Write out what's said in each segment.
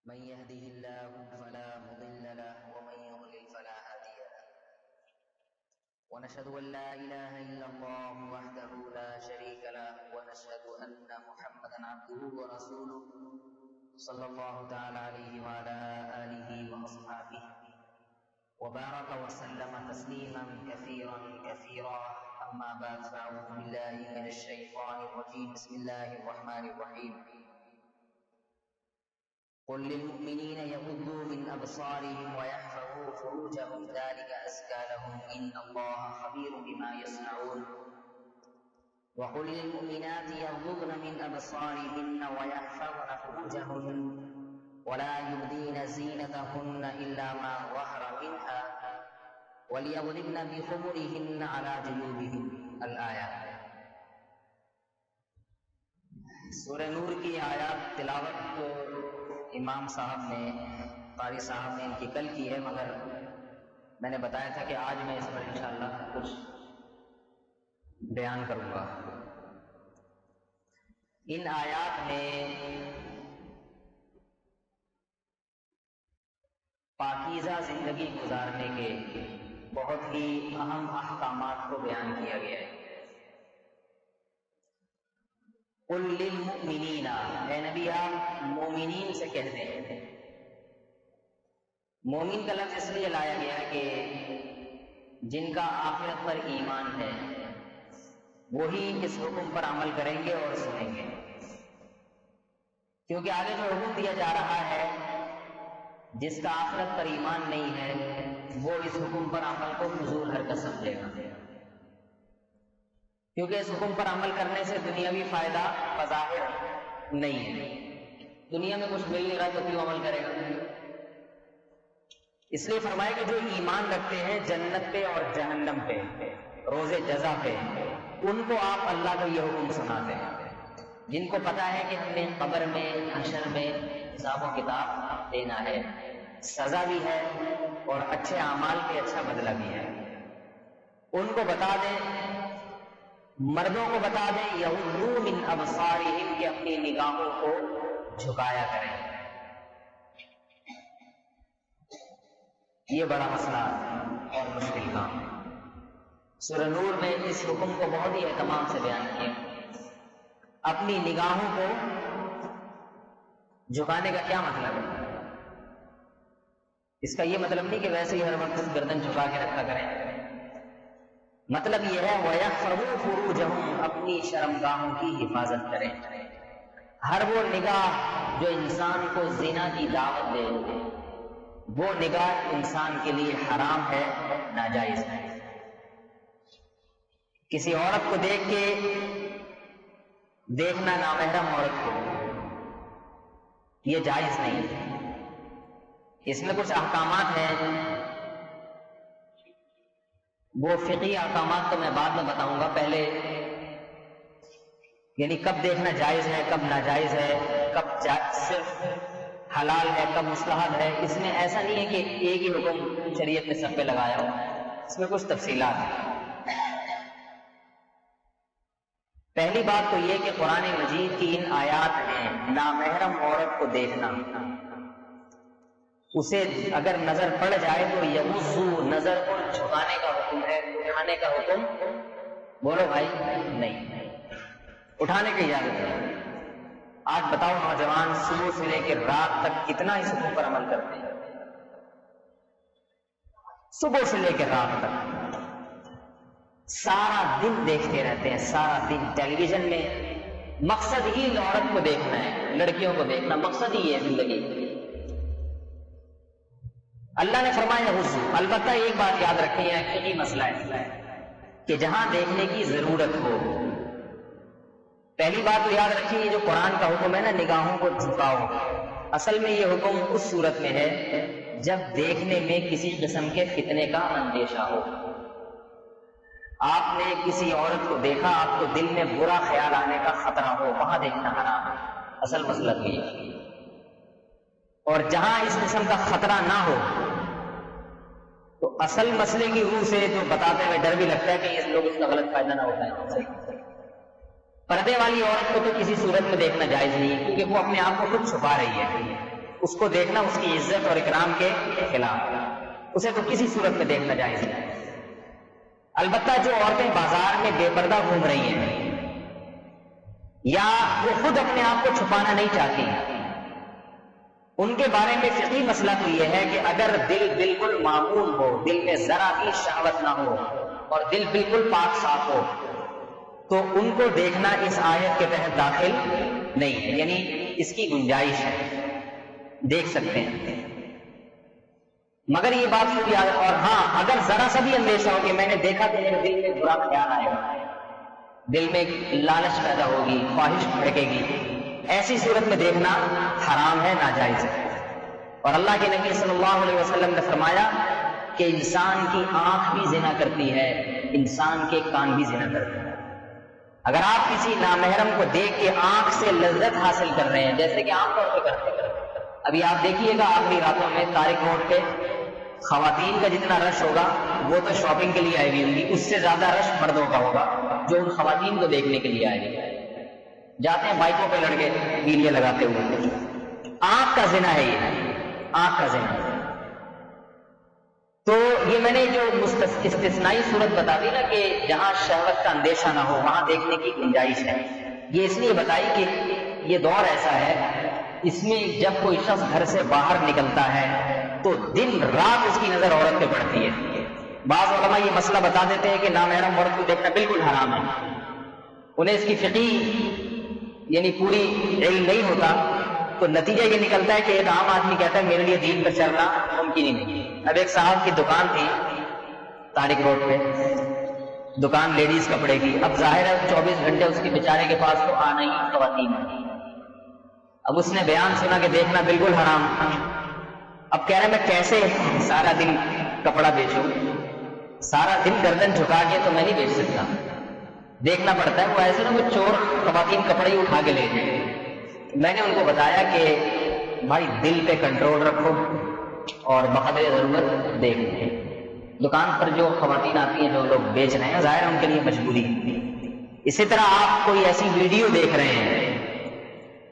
من يهده الله فلا مضل له ومن يضلل فلا هادي له ونشهد أن لا إله إلا الله وحده لا شريك له ونشهد أن محمدا عبده ورسوله صلى الله تعالى عليه وعلى آله وأصحابه وبارك وسلم تسليما كثيرا كثيرا أما بعد فأعوذ بالله من الشيطان الرجيم بسم الله الرحمن الرحيم قل للمؤمنين يغضوا من أبصارهم ويحفظوا فروجهم ذلك أزكى لهم إن الله خبير بما يصنعون وقل للمؤمنات يغضضن من أبصارهن ويحفظن فروجهن ولا يبدين زينتهن إلا ما ظهر منها وليضربن بخمرهن على جيوبهن الآية۔ سورہ نور کی آیات تلاوت امام صاحب نے قاری صاحب نے ان کی کل کی ہے، مگر میں نے بتایا تھا کہ آج میں اس پر انشاءاللہ کچھ بیان کروں گا۔ ان آیات میں پاکیزہ زندگی گزارنے کے بہت ہی اہم احکامات کو بیان کیا گیا ہے۔ قل للمؤمنین، اے نبی آپ مومنین سے کہہ دیں۔ مومن کا لفظ اس لیے لایا گیا ہے کہ جن کا آخرت پر ایمان ہے وہی اس حکم پر عمل کریں گے اور سنیں گے، کیونکہ آگے جو حکم دیا جا رہا ہے جس کا آخرت پر ایمان نہیں ہے وہ اس حکم پر عمل کو فضول حرکت سمجھے گا، کیونکہ اس حکم پر عمل کرنے سے دنیاوی فائدہ بظاہر نہیں ہے، دنیا میں کچھ مل نہیں رہا تو کیوں عمل کرے گا؟ اس لیے فرمایا کہ جو ایمان رکھتے ہیں جنت پہ اور جہنم پہ، روز جزا پہ، ان کو آپ اللہ کا یہ حکم سناتے ہیں، جن کو پتا ہے کہ ہم نے قبر میں حشر میں حساب و کتاب دینا ہے، سزا بھی ہے اور اچھے اعمال کے اچھا بدلہ بھی ہے، ان کو بتا دیں، مردوں کو بتا دیں یغضوا من ابصارہم کہ اپنی نگاہوں کو جھکایا کریں۔ یہ بڑا مسئلہ اور مشکل کام ہے۔ سورہ نور میں اس حکم کو بہت ہی اہتمام سے بیان کیا۔ اپنی نگاہوں کو جھکانے کا کیا مطلب ہے؟ اس کا یہ مطلب نہیں کہ ویسے ہی ہر وقت گردن جھکا کے رکھا کریں، مطلب یہ ہے وَيَحْفَظُوا فُرُوجَهُمْ، اپنی شرمگاہوں کی حفاظت کریں۔ ہر وہ نگاہ جو انسان کو زنا کی دعوت دے وہ نگاہ انسان کے لیے حرام ہے، ناجائز ہے۔ کسی عورت کو دیکھ کے دیکھنا نامحرم عورت کو یہ جائز نہیں ہے۔ اس میں کچھ احکامات ہیں، وہ فقہی احکامات تو میں بعد میں بتاؤں گا، پہلے یعنی کب دیکھنا جائز ہے، کب ناجائز ہے، کب صرف حلال ہے، کب مستحب ہے۔ اس میں ایسا نہیں ہے کہ ایک ہی حکم شریعت میں سب پہ لگایا ہو، اس میں کچھ تفصیلات ہیں۔ پہلی بات تو یہ کہ قرآن مجید کی ان آیات میں نامحرم عورت کو دیکھنا، اسے اگر نظر پڑ جائے تو یغضوا، نظر کو جھکانے کا حکم ہے، اٹھانے کا حکم بولو بھائی نہیں، اٹھانے کی اجازت ہے۔ آج بتاؤ نوجوان صبح سے لے کے رات تک کتنا اس حکم پر عمل کرتے ہیں؟ صبح سے لے کے رات تک سارا دن دیکھتے رہتے ہیں، سارا دن ٹیلی ویژن میں۔ مقصد ہی عورت کو دیکھنا ہے، لڑکیوں کو دیکھنا، مقصد ہی ہے زندگی۔ اللہ نے فرمایا یغضوا، البتہ ایک بات یاد رکھیں، یہ فقہی مسئلہ ہے کہ جہاں دیکھنے کی ضرورت ہو، پہلی بات تو یاد رکھیں یہ جو قرآن کا حکم ہے نا نگاہوں کو جھکاؤ، اصل میں یہ حکم اس صورت میں ہے جب دیکھنے میں کسی قسم کے فتنے کا اندیشہ ہو۔ آپ نے کسی عورت کو دیکھا، آپ کو دل میں برا خیال آنے کا خطرہ ہو، وہاں دیکھنا حرام ہے، اصل مسئلہ تو یہ ہے۔ اور جہاں اس قسم کا خطرہ نہ ہو تو اصل مسئلے کی روح سے جو بتاتے ہوئے ڈر بھی لگتا ہے کہ یہ لوگ اس کا غلط فائدہ نہ اٹھائیں۔ پردے والی عورت کو تو کسی صورت میں دیکھنا جائز نہیں ہے، کیونکہ وہ اپنے آپ کو خود چھپا رہی ہے، اس کو دیکھنا اس کی عزت اور اکرام کے خلاف، اسے تو کسی صورت میں دیکھنا جائز ہے۔ البتہ جو عورتیں بازار میں بے پردہ گھوم رہی ہیں یا وہ خود اپنے آپ کو چھپانا نہیں چاہتی، ان کے بارے میں فقہی مسئلہ تو یہ ہے کہ اگر دل بالکل معمول ہو، دل میں ذرا بھی شہوت نہ ہو اور دل بالکل پاک صاف ہو، تو ان کو دیکھنا اس آیت کے تحت داخل نہیں ہے، یعنی اس کی گنجائش ہے، دیکھ سکتے ہیں۔ مگر یہ بات ضرور یاد، اور ہاں اگر ذرا سا بھی اندیشہ ہو کہ میں نے دیکھا تو میرے دل میں برا خیال آئے گا، دل میں لالچ پیدا ہوگی، خواہش بھڑکے گی، ایسی صورت میں دیکھنا حرام ہے، ناجائز ہے۔ اور اللہ کے نبی صلی اللہ علیہ وسلم نے فرمایا کہ انسان کی آنکھ بھی زنا کرتی ہے، انسان کے کان بھی زنا کرتے ہیں۔ اگر آپ کسی نامحرم کو دیکھ کے آنکھ سے لذت حاصل کر رہے ہیں، جیسے کہ عام طور پہ کرتے ہیں، ابھی آپ دیکھیے گا آخری راتوں میں طارق روڈ پہ خواتین کا جتنا رش ہوگا وہ تو شاپنگ کے لیے آئی ہوئی ہوں گی، اس سے زیادہ رش مردوں کا ہوگا جو ان خواتین کو دیکھنے کے لیے آئے گی۔ جاتے ہیں بائکوں پہ لڑکے ویلیاں لگاتے ہوئے، آنکھ کا زنا ہے یہ، آنکھ کا زنا۔ تو یہ میں نے جو استثنائی صورت بتا دی نا کہ جہاں شہوت کا اندیشہ نہ ہو وہاں دیکھنے کی گنجائش ہے، یہ اس لیے بتائی کہ یہ دور ایسا ہے اس میں جب کوئی شخص گھر سے باہر نکلتا ہے تو دن رات اس کی نظر عورت پہ پڑتی ہے۔ بعض علماء یہ مسئلہ بتا دیتے ہیں کہ نامحرم عورت کو دیکھنا بالکل حرام ہے، انہیں اس کی فقہی یعنی پوری علم نہیں ہوتا، تو نتیجہ یہ نکلتا ہے کہ ایک عام آدمی کہتا ہے میرے لیے دین پر چلنا ممکن ہی نہیں۔ اب ایک صاحب کی دکان تھی طارق روڈ پہ، دکان لیڈیز کپڑے کی، اب ظاہر ہے 24 گھنٹے اس کے بیچارے کے پاس تو آنا ہی خواتین۔ اب اس نے بیان سنا کہ دیکھنا بالکل حرام، اب کہہ رہا میں کیسے سارا دن کپڑا بیچوں، سارا دن گردن جھکا کے تو میں نہیں بیچ سکتا، دیکھنا پڑتا ہے۔ وہ ایسے نا وہ چور خواتین کپڑے ہی اٹھا کے لے جائیں۔ میں نے ان کو بتایا کہ بھائی دل پہ کنٹرول رکھو اور بقدر ضرورت دیکھ لیں۔ دکان پر جو خواتین آتی ہیں جو لوگ بیچ رہے ہیں ظاہر ان کے لیے مجبوری ہے۔ اسی طرح آپ کوئی ایسی ویڈیو دیکھ رہے ہیں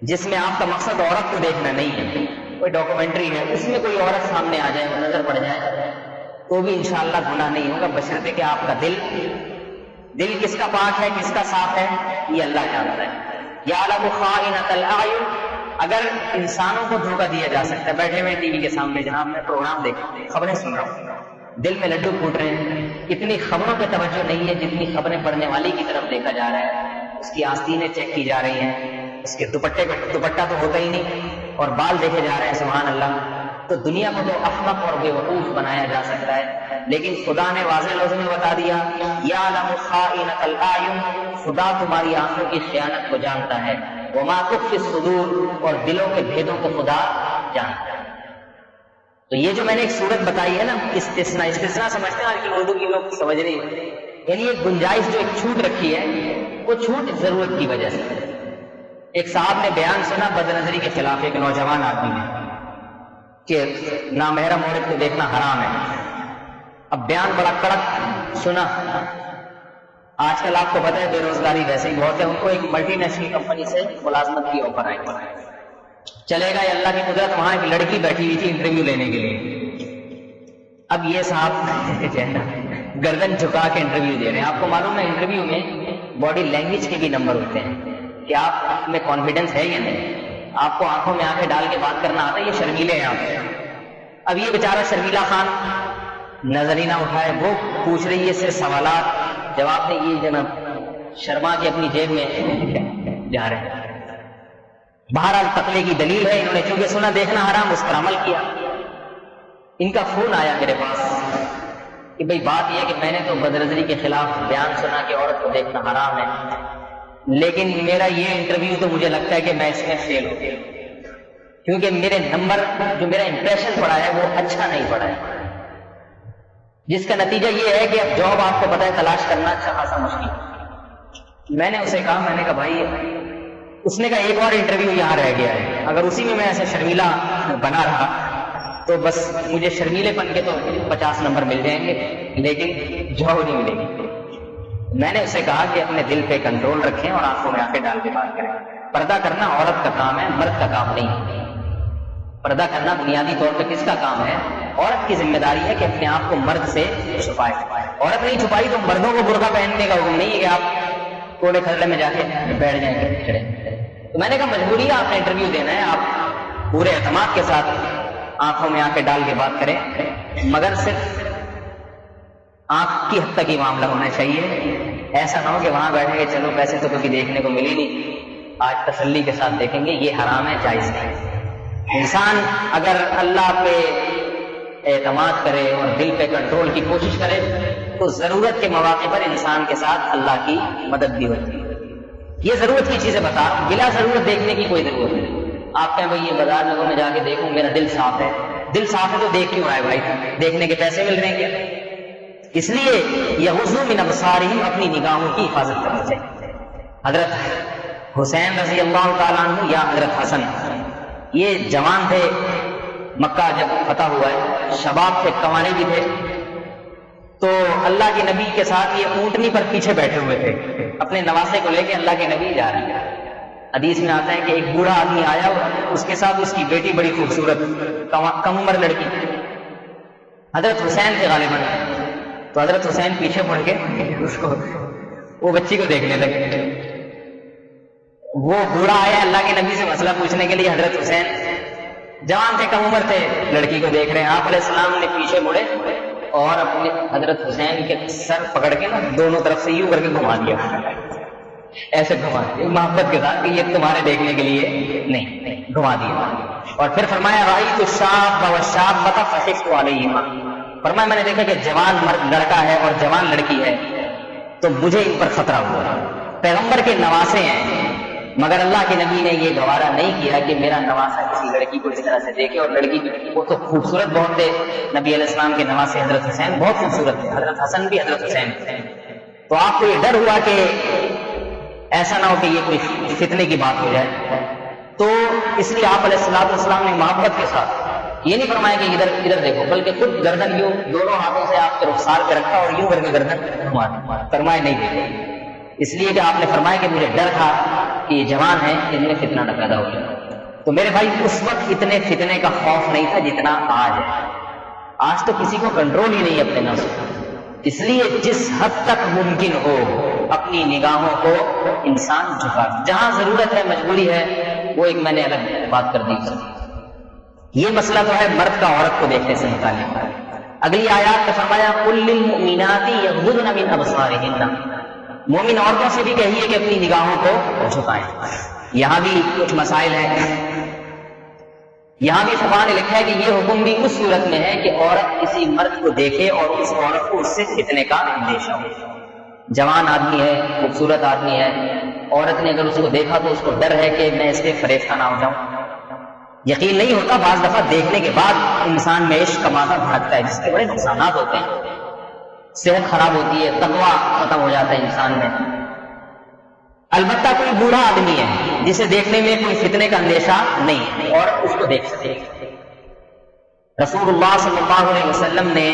جس میں آپ کا مقصد عورت کو دیکھنا نہیں ہے، کوئی ڈاکومنٹری ہے، اس میں کوئی عورت سامنے آ جائے، نظر پڑ جائے، تو بھی انشاءاللہ گناہ نہیں ہوگا، بشرطے کہ آپ کا دل کس کا پاک ہے، کس کا صاف ہے، یہ اللہ جانتا ہے۔ یعلم خائنۃ الاعین، اگر انسانوں کو دھوکہ دیا جا سکتا ہے، بیٹھے ہوئے ٹی وی کے سامنے جناب میں پروگرام دیکھ خبریں سن رہا ہوں، دل میں لڈو پھوٹ رہے ہیں، اتنی خبروں پہ توجہ نہیں ہے جتنی خبریں پڑھنے والی کی طرف دیکھا جا رہا ہے، اس کی آستینیں چیک کی جا رہی ہیں، اس کے دوپٹہ تو ہوتا ہی نہیں اور بال دیکھے جا رہے ہیں، سبحان اللہ۔ تو دنیا کو تو احمق اور بے وقوف بنایا جا سکتا ہے، لیکن خدا نے واضح لفظ میں بتا دیا یعلم خائنۃ الاعین، خدا تمہاری آنکھوں کی خیانت کو جانتا ہے، وما تخفی الصدور، اور دلوں کے بھیدوں کو خدا جانتا ہے۔ تو یہ جو میں نے ایک صورت بتائی ہے نا، استثناء سمجھتے ہیں آج کل اردو کی لوگ سمجھ نہیں، یعنی ایک گنجائش جو ایک چھوٹ رکھی ہے، وہ چھوٹ ضرورت کی وجہ سے۔ ایک صاحب نے بیان سنا بد نظری کے خلاف، ایک نوجوان آدمی نے، کہ نامحرم عورت کو دیکھنا حرام ہے۔ اب بیان بڑا کڑک سنا۔ آج کل آپ کو پتہ ہے بے روزگاری ویسے ہی بہت ہے، ان کو ایک ملٹی نیشنل کمپنی سے ملازمت کی آفر آئی، چلے گا اللہ کی قدرت، وہاں ایک لڑکی بیٹھی ہوئی تھی انٹرویو لینے کے لیے۔ اب یہ صاحب گردن جھکا کے انٹرویو دے رہے ہیں۔ آپ کو معلوم ہے انٹرویو میں باڈی لینگویج کے بھی نمبر ہوتے ہیں کہ آپ میں کانفیڈنس ہے یا نہیں، آپ کو آنکھوں میں آنکھیں ڈال کے بات کرنا آتا ہے، یہ شرمیلے ہیں آپ۔ اب یہ بیچارہ شرمیلا خان نظر ہی نہ اٹھائے، وہ پوچھ رہی ہے صرف سوالات، جواب دیں، یہ جناب شرما کے اپنی جیب میں جا رہے ہیں۔ بہرحال تقلے کی دلیل ہے، انہوں نے چونکہ سنا دیکھنا حرام، اس پر عمل کیا۔ ان کا فون آیا میرے پاس کہ بھئی بات یہ کہ میں نے تو بدنظری کے خلاف بیان سنا کہ عورت کو دیکھنا حرام ہے، لیکن میرا یہ انٹرویو تو مجھے لگتا ہے کہ میں اس میں فیل ہو گیا، کیونکہ میرے نمبر جو میرا امپریشن پڑا ہے وہ اچھا نہیں پڑا ہے، جس کا نتیجہ یہ ہے کہ اب جاب آپ کو پتہ ہے تلاش کرنا اچھا خاصا مشکل۔ میں نے اسے کہا، میں نے کہا بھائی، اس نے کہا ایک اور انٹرویو یہاں رہ گیا ہے، اگر اسی میں ایسے شرمیلا بنا رہا تو بس مجھے شرمیلے پن کے تو 50 نمبر مل جائیں گے، لیکن جاب نہیں ملے گی۔ میں نے اسے کہا کہ اپنے دل پہ کنٹرول رکھیں اور آنکھوں میں آنکھیں ڈال کے بات کریں، پردہ کرنا عورت کا کام ہے، مرد کا کام نہیں۔ پردہ کرنا بنیادی طور پہ کس کا کام ہے؟ عورت کی ذمہ داری ہے کہ اپنے آپ کو مرد سے چھپائے. عورت نہیں چھپائی تو مردوں کو برقع پہننے کا حکم نہیں ہے کہ آپ کوڑے کھرلے میں جا کے بیٹھ جائیں گے. تو میں نے کہا مجبوری ہے، آپ نے انٹرویو دینا ہے، آپ پورے اعتماد کے ساتھ آنکھوں میں آنکھیں ڈال کے بات کریں، مگر صرف آنکھ کی حد تک ہی معاملہ ہونا چاہیے. ایسا نہ ہو کہ وہاں بیٹھے کہ چلو پیسے تو کبھی دیکھنے کو ملی نہیں، آج تسلی کے ساتھ دیکھیں گے. یہ حرام ہے، جائز نہیں. انسان اگر اللہ پہ اعتماد کرے اور دل پہ کنٹرول کی کوشش کرے تو ضرورت کے مواقع پر انسان کے ساتھ اللہ کی مدد بھی ہوتی ہے. یہ ضرورت کی چیزیں بتا، بلا ضرورت دیکھنے کی کوئی ضرورت نہیں. آپ کہیں بھائی یہ بازار میں میں جا کے دیکھوں، میرا دل صاف ہے. دل صاف ہے تو دیکھ کیوں آئے بھائی؟ دیکھنے کے پیسے مل رہے ہیں کیا؟ اس لیے یغضوا من ابصارہم، اپنی نگاہوں کی حفاظت کرنی چاہیے. حضرت حسین رضی اللہ تعالیٰ عنہ یا حضرت حسن، یہ جوان تھے، مکہ جب فتح ہوا ہے، شباب تھے، کنوارے بھی تھے. تو اللہ کے نبی کے ساتھ یہ اونٹنی پر پیچھے بیٹھے ہوئے تھے، اپنے نواسے کو لے کے اللہ کے نبی جا رہے ہیں. حدیث میں آتا ہے کہ ایک بوڑھا آدمی آیا، اس کے ساتھ اس کی بیٹی بڑی خوبصورت کم عمر لڑکی، حضرت حسین تھے غالباً. تو حضرت حسین پیچھے مڑ کے اس کو وہ بچی کو دیکھنے لگے. وہ بوڑھا آیا اللہ کے نبی سے مسئلہ پوچھنے کے لیے، حضرت حسین جوان تھے، کم عمر تھے، لڑکی کو دیکھ رہے ہیں. آپ علیہ السلام نے پیچھے مڑے اور اپنے حضرت حسین کے سر پکڑ کے نا دونوں طرف سے یوں کر کے گھما دیا، ایسے گھما دیا محبت کے ساتھ کہ یہ تمہارے دیکھنے کے لیے نہیں، گھما دیا. اور پھر فرمایا رأیت الشاب والشابۃ فخفت علیہما، فرمایا میں نے دیکھا کہ جوان لڑکا ہے اور جوان لڑکی ہے تو مجھے ان پر خطرہ ہوا. پیغمبر کے نواسے ہیں مگر اللہ کے نبی نے یہ گوارا نہیں کیا کہ میرا نواسا کسی لڑکی کو اس طرح سے دیکھے. اور لڑکی وہ تو خوبصورت بہت تھے، نبی علیہ السلام کے نواسے حضرت حسین بہت خوبصورت تھے، حضرت حسن بھی حضرت حسین تھے. تو آپ کو یہ ڈر ہوا کہ ایسا نہ ہو کہ یہ کوئی فتنے کی بات ہو جائے. تو اس لیے آپ علیہ السلام نے محبت کے ساتھ یہ نہیں فرمایا کہ ادھر دیکھو، بلکہ خود گردن یوں دونوں ہاتھوں سے آپ کے رخسار پہ رکھا اور یوں کر کے گردن فرمایا نہیں دیکھو. اس لیے کہ آپ نے فرمایا کہ مجھے ڈر تھا کہ یہ جوان ہیں، ان میں فتنہ نہ پیدا ہو جائے. تو میرے بھائی اس وقت اتنے فتنے کا خوف نہیں تھا جتنا آج ہے. آج تو کسی کو کنٹرول ہی نہیں اپنے نفس. اس لیے جس حد تک ممکن ہو اپنی نگاہوں کو انسان جھکا، جہاں ضرورت ہے، مجبوری ہے، وہ ایک میں نے الگ بات کر دی. یہ مسئلہ تو ہے مرد کا عورت کو دیکھنے سے متعلق. اگلی آیات میں فرمایا قل للمؤمنات یغضضن من ابصارہن، مومن عورتوں سے بھی کہیے کہ اپنی نگاہوں کو جھکائیں. یہاں بھی کچھ مسائل ہیں. یہاں بھی فقہاء نے لکھا ہے کہ یہ حکم بھی اس صورت میں ہے کہ عورت کسی مرد کو دیکھے اور اس عورت کو اس سے فتنے کا اندیشہ ہو. جوان آدمی ہے، خوبصورت آدمی ہے، عورت نے اگر اس کو دیکھا تو اس کو ڈر ہے کہ میں اس پہ فریفتہ نہ ہو جاؤں. یقین نہیں ہوتا، بعض دفعہ دیکھنے کے بعد انسان میں عشق کا مادہ بھڑکتا ہے، جس کے بڑے نقصانات ہوتے ہیں. صحت خراب ہوتی ہے، تقویٰ ختم ہو جاتا ہے انسان میں. البتہ کوئی بوڑھا آدمی ہے جسے دیکھنے میں کوئی فتنے کا اندیشہ نہیں اور اس کو دیکھ سکتے. رسول اللہ صلی اللہ علیہ وسلم نے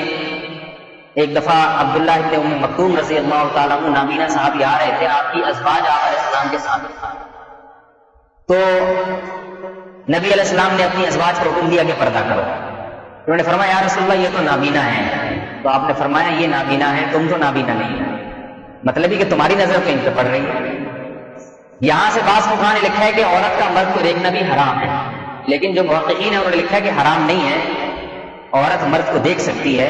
ایک دفعہ عبداللہ ابن ام مکتوم رضی اللہ تعالیٰ عنہ نابینا صحابی آ رہے تھے آپ کی ازواج آپ علیہ السلام کے ساتھ. تو نبی علیہ السلام نے اپنی ازواج کو حکم دیا کہ پردہ کرو. انہوں نے فرمایا یا رسول اللہ یہ تو نابینا ہے. تو آپ نے فرمایا یہ نابینا ہے، تم تو نابینا نہیں ہے. مطلب یہ کہ تمہاری نظر تو ان پہ پڑ رہی ہے. یہاں سے بعض فقہاء نے لکھا ہے کہ عورت کا مرد کو دیکھنا بھی حرام ہے، لیکن جو محققین ہیں انہوں نے لکھا ہے کہ حرام نہیں ہے، عورت مرد کو دیکھ سکتی ہے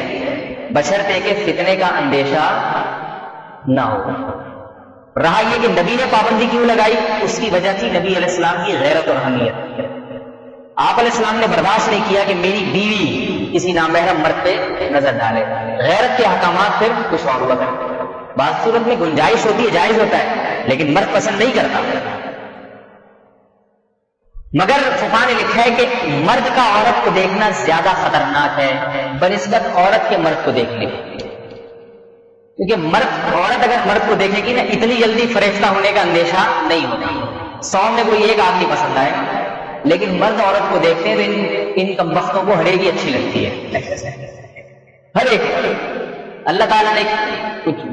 بشرطے کہ فتنے کا اندیشہ نہ ہو. رہا یہ کہ نبی نے پابندی کیوں لگائی، اس کی وجہ تھی نبی علیہ السلام کی غیرت اور حمیت. آپ علیہ السلام نے برداشت نہیں کیا کہ میری بیوی کسی نامحرم مرد پہ نظر ڈالے. غیرت کے احکامات پھر کچھ اور ہوا کرتے. بعض صورت میں گنجائش ہوتی ہے، جائز ہوتا ہے، لیکن مرد پسند نہیں کرتا. مگر فقہاء نے لکھا ہے کہ مرد کا عورت کو دیکھنا زیادہ خطرناک ہے بنسبت عورت کے مرد کو دیکھنے کے. کیونکہ عورت اگر مرد کو دیکھے گی نا اتنی جلدی فریفتہ ہونے کا اندیشہ نہیں ہوتا. 100 میں کوئی ایک آدمی پسند آئے، لیکن مرد عورت کو دیکھتے ہیں تو ان کمبختوں کو ہر ایک ہی اچھی لگتی ہے. ہر ایک اللہ تعالیٰ نے کچھ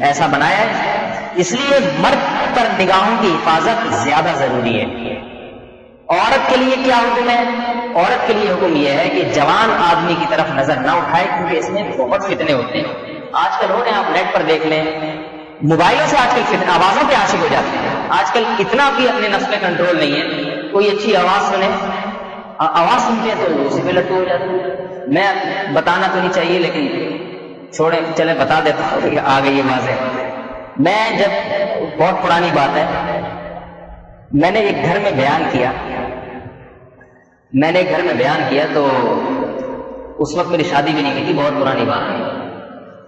ایسا بنایا ہے. اس لیے مرد پر نگاہوں کی حفاظت زیادہ ضروری ہے. عورت کے لیے کیا حکم ہے؟ عورت کے لیے حکم یہ ہے کہ جوان آدمی کی طرف نظر نہ اٹھائے، کیونکہ اس میں بہت فتنے ہوتے ہیں۔ آج کل ہو رہے ہیں، آپ نیٹ پر دیکھ لیں، موبائلوں سے آج کل فتنے، آوازوں پہ عاشق ہو جاتے ہیں۔ آج کل اتنا بھی اپنے نفس میں کنٹرول نہیں ہے، کوئی اچھی آواز سنے، آواز سنتے ہیں تو اسی پہ لٹو ہو جاتے ہیں۔ میں بتانا تو نہیں چاہیے لیکن چھوڑیں، چلے بتا دیتا ہوں، آ گئی یہ واضح۔ میں جب، بہت پرانی بات ہے، میں نے ایک گھر میں بیان کیا تو اس وقت میری شادی بھی نہیں کی تھی، بہت پرانی بات ہے۔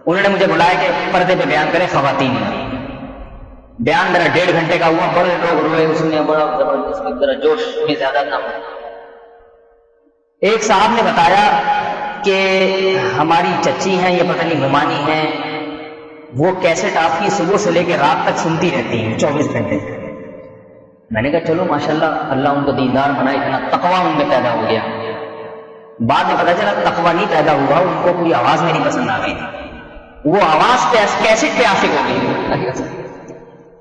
انہوں نے مجھے بلایا کہ پردے پہ بیان کریں خواتین کا۔ بیان میرا 1.5 گھنٹے کا ہوا، بڑے لوگ روئے، اس میں بڑا زبردست، ذرا جوش میں زیادہ تھا۔ ایک صاحب نے بتایا کہ ہماری چچی ہیں، یہ پتہ نہیں ممانی ہیں، وہ کیسٹ آپ کی صبح سے لے کے رات تک سنتی رہتی ہیں 24 گھنٹے۔ میں نے کہا چلو ماشاءاللہ، اللہ ان کو دیندار بنائے، اتنا تقویٰ ان میں پیدا ہو گیا۔ بعد میں پتا چلا تقویٰ نہیں پیدا ہوا، ان کو کوئی آواز میری پسند آ گئی، وہ آواز پہ، کیسٹ پہ عاشق ہو گئی،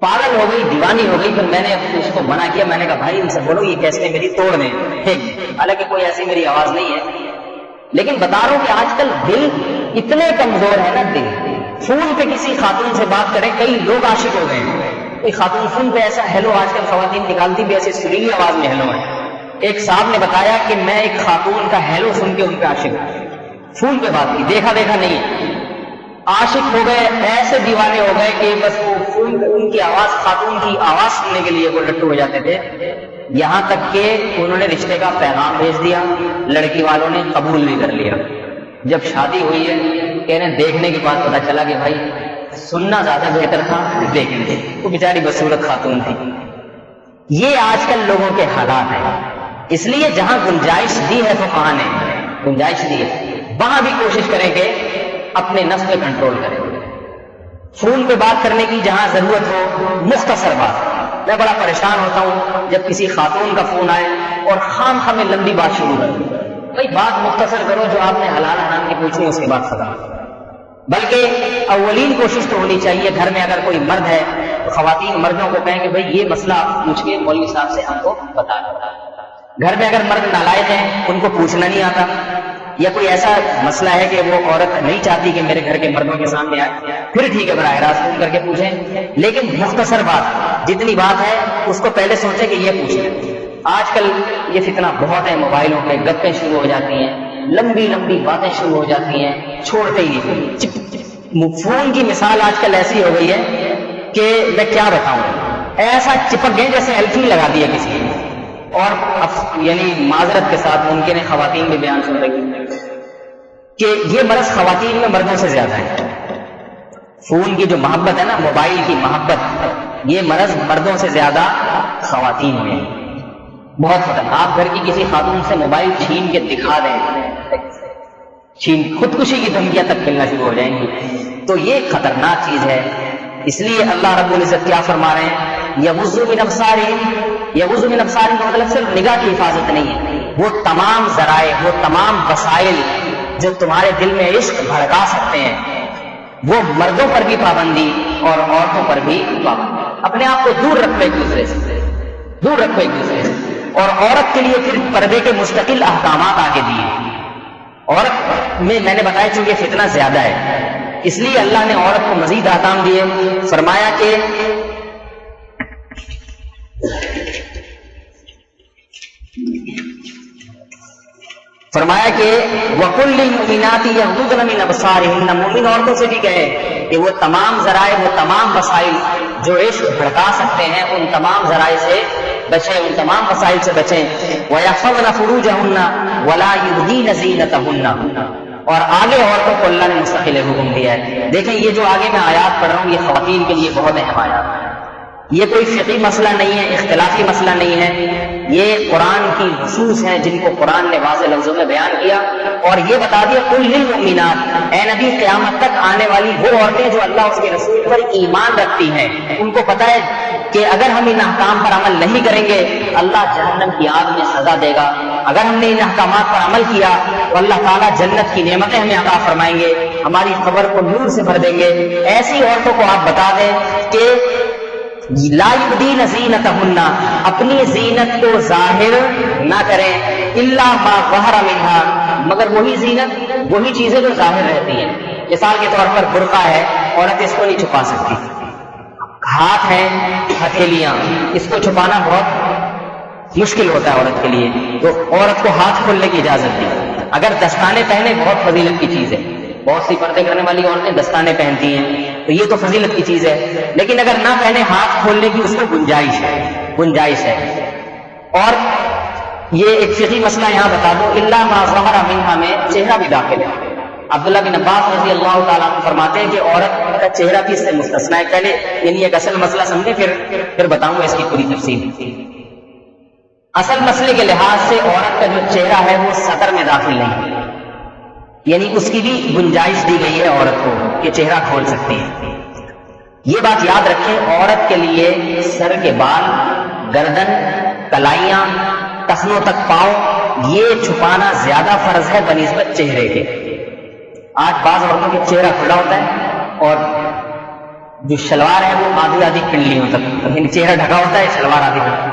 پاگل ہو گئی، دیوانی ہو گئی۔ پھر میں نے اس کو منع کیا، میں نے کہا بھائی ان سے بولو یہ کیسٹیں میری توڑ دیں، حالانکہ کوئی ایسی میری آواز نہیں ہے، لیکن بتا رہا ہوں کہ آج کل دل اتنے کمزور ہے نا، دل فون پہ کسی خاتون سے بات کریں، کئی لوگ عاشق ہو گئے ہیں۔ کوئی خاتون فون پہ ایسا ہیلو، آج کل خواتین نکالتی بھی ایسے سریلی آواز میں ہیلو ہے۔ ایک صاحب نے بتایا کہ میں ایک خاتون کا ہیلو سن کے ان پہ عاشق ہوں، فون پہ بات کی، دیکھا نہیں، عاشق ہو گئے، ایسے دیوانے ہو گئے کہ بس وہ فون پہ ان کی آواز، خاتون کی آواز سننے کے لیے وہ لٹو ہو جاتے تھے۔ یہاں تک کہ انہوں نے رشتے کا پیغام بھیج دیا، لڑکی والوں نے قبول بھی کر لیا۔ جب شادی ہوئی ہے، کہنے دیکھنے کے بعد پتا چلا کہ بھائی سننا زیادہ بہتر تھا دیکھنے، وہ بیچاری بدصورت خاتون تھی۔ یہ آج کل لوگوں کے حالات ہیں، اس لیے جہاں گنجائش دی ہے فقہاء نے، گنجائش دی ہے، وہاں بھی کوشش کریں کہ اپنے نفس پہ کنٹرول کریں۔ فون پہ بات کرنے کی جہاں ضرورت ہو، مختصر بات۔ میں بڑا پریشان ہوتا ہوں جب کسی خاتون کا فون آئے اور خام میں لمبی بات شروع کر دیں۔ بھائی بات مختصر کرو، جو آپ نے حلال حرام کی پوچھنی اس کے بعد ختم۔ بلکہ اولین کوشش تو ہونی چاہیے، گھر میں اگر کوئی مرد ہے تو خواتین مردوں کو کہیں کہ بھائی یہ مسئلہ پوچھ کے مولوی صاحب سے ہم کو بتا دو۔ گھر میں اگر مرد نالائق ہیں، ان کو پوچھنا نہیں آتا، یا کوئی ایسا مسئلہ ہے کہ وہ عورت نہیں چاہتی کہ میرے گھر کے مردوں کے سامنے آئے، پھر ٹھیک ہے، براہ راست فون کر کے پوچھیں، لیکن مختصر بات، جتنی بات ہے اس کو پہلے سوچیں کہ یہ پوچھیں۔ آج کل یہ فتنہ بہت ہے، موبائلوں پہ گپیں شروع ہو جاتی ہیں، لمبی لمبی باتیں شروع ہو جاتی ہیں، چھوڑتے ہی نہیں۔ فون کی مثال آج کل ایسی ہو گئی ہے کہ میں کیا بتاؤں، ایسا چپک گئے جیسے ایلفی لگا دیا کسی نے۔ اور یعنی معذرت کے ساتھ ممکن ہے خواتین بھی بیان سن رہی کہ یہ مرض خواتین میں مردوں سے زیادہ ہے۔ فون کی جو محبت ہے نا، موبائل کی محبت، یہ مرض مردوں سے زیادہ خواتین میں ہے۔ بہت خطرناک۔ آپ گھر کی کسی خاتون سے موبائل چھین کے دکھا دیں، خودکشی کی دھمکیاں تک ملنا شروع ہو جائیں گی، تو یہ خطرناک چیز ہے۔ اس لیے اللہ رب العزت کیا فرما رہے ہیں، یغضوا من ابصارہم۔ یغضوا من ابصارہم کا مطلب صرف نگاہ کی حفاظت نہیں ہے، وہ تمام ذرائع، وہ تمام وسائل جو تمہارے دل میں عشق بھڑکا سکتے ہیں، وہ مردوں پر بھی پابندی اور عورتوں پر بھی پابندی۔ اپنے آپ کو دور رکھو ایک دوسرے سے، دور رکھو ایک دوسرے سے۔ اور عورت کے لیے پھر پردے کے مستقل احکامات آگے دیے۔ عورت میں نے بتایا چونکہ فتنہ زیادہ ہے، اس لیے اللہ نے عورت کو مزید احکام دیے۔ فرمایا کہ وَقُلْ لِلْمُؤْمِنَاتِ يَغْضُضْنَ مِنْ أَبْصَارِهِنَّ، مومن عورتوں سے بھی کہے کہ وہ تمام ذرائع، وہ تمام وسائل جو عشق بھڑکا سکتے ہیں، ان تمام ذرائع سے بچیں، ان تمام وسائل سے بچیں۔ وَيَحْفَظْنَ فُرُوجَهُنَّ وَلَا يُبْدِينَ زِينَتَهُنَّ، اور آگے عورتوں کو اللہ نے مستقل حکم دیا ہے۔ دیکھیں یہ جو آگے میں آیات پڑھ رہا ہوں، یہ خواتین کے لیے بہت اہم آیات ہے۔ یہ کوئی فقہی مسئلہ نہیں ہے، اختلافی مسئلہ نہیں ہے، یہ قرآن کی نصوص ہیں جن کو قرآن نے واضح لفظوں میں بیان کیا اور یہ بتا دیا قل للمؤمنات، اے نبی قیامت تک آنے والی وہ عورتیں جو اللہ اس کے رسول پر ایمان رکھتی ہیں، ان کو پتہ ہے کہ اگر ہم ان احکام پر عمل نہیں کریں گے اللہ جہنم کی آگ میں سزا دے گا، اگر ہم نے ان احکامات پر عمل کیا تو اللہ تعالیٰ جنت کی نعمتیں ہمیں عطا فرمائیں گے، ہماری قبر کو نور سے بھر دیں گے۔ ایسی عورتوں کو آپ بتا دیں کہ لا یبدین زینتہن، اپنی زینت کو ظاہر نہ کریں، الا ما ظہر منہا، مگر وہی زینت، وہی چیزیں جو ظاہر رہتی ہیں. مثال کے طور پر برقع ہے، عورت اس کو نہیں چھپا سکتی. ہاتھ ہیں، ہتھیلیاں، اس کو چھپانا بہت مشکل ہوتا ہے عورت کے لیے، تو عورت کو ہاتھ کھولنے کی اجازت دی. اگر دستانے پہنے بہت فضیلت کی چیز ہے، بہت سی پردے کرنے والی عورتیں دستانے پہنتی ہیں، تو یہ تو فضیلت کی چیز ہے. لیکن اگر نہ پہنے، ہاتھ کھولنے کی اس میں گنجائش ہے. اور یہ ایک فقہی مسئلہ یہاں بتا دو، الا ما ظہر منہا میں چہرہ بھی داخل ہے. عبداللہ بن عباس رضی اللہ تعالیٰ عنہ فرماتے ہیں کہ عورت کا چہرہ بھی اس سے مستثنا ہے. پہلے یعنی ایک اصل مسئلہ سمجھے، پھر بتاؤں گا اس کی پوری تفصیل. اصل مسئلے کے لحاظ سے عورت کا جو چہرہ ہے وہ سطر میں داخل نہیں ہے، یعنی اس کی بھی گنجائش دی گئی ہے عورت کو کہ چہرہ کھول سکتی ہے. یہ بات یاد رکھیں، عورت کے لیے سر کے بال، گردن، کلائیاں، ٹخنوں تک پاؤں، یہ چھپانا زیادہ فرض ہے بنسبت چہرے کے. آج بعض عورتوں کے چہرہ کھلا ہوتا ہے اور جو شلوار ہے وہ آدھی پنڈلیوں تک، یعنی چہرہ ڈھکا ہوتا ہے، شلوار آدھی ڈھکا.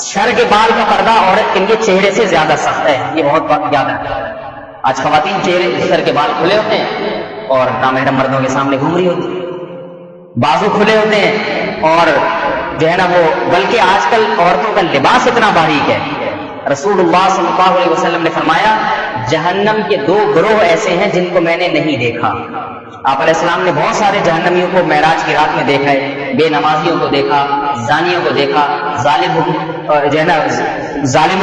سر کے بال کا پردہ عورت کے لیے چہرے سے زیادہ سخت ہے، یہ بہت زیادہ ہے. آج خواتین چہرے، سر کے بال کھلے ہوتے ہیں اور نامحرم مردوں کے سامنے گھوم رہی ہوتی ہیں، بازو کھلے ہوتے ہیں، اور جو ہے نا وہ، بلکہ آج کل عورتوں کا لباس اتنا باریک ہے. رسول اللہ صلی اللہ علیہ وسلم نے فرمایا جہنم کے 2 گروہ ایسے ہیں جن کو میں نے نہیں دیکھا. آپ علیہ السلام نے بہت سارے جہنمیوں کو معراج کی رات میں دیکھا ہے، بے نمازیوں کو دیکھا، زانیوں کو دیکھا، ظالموں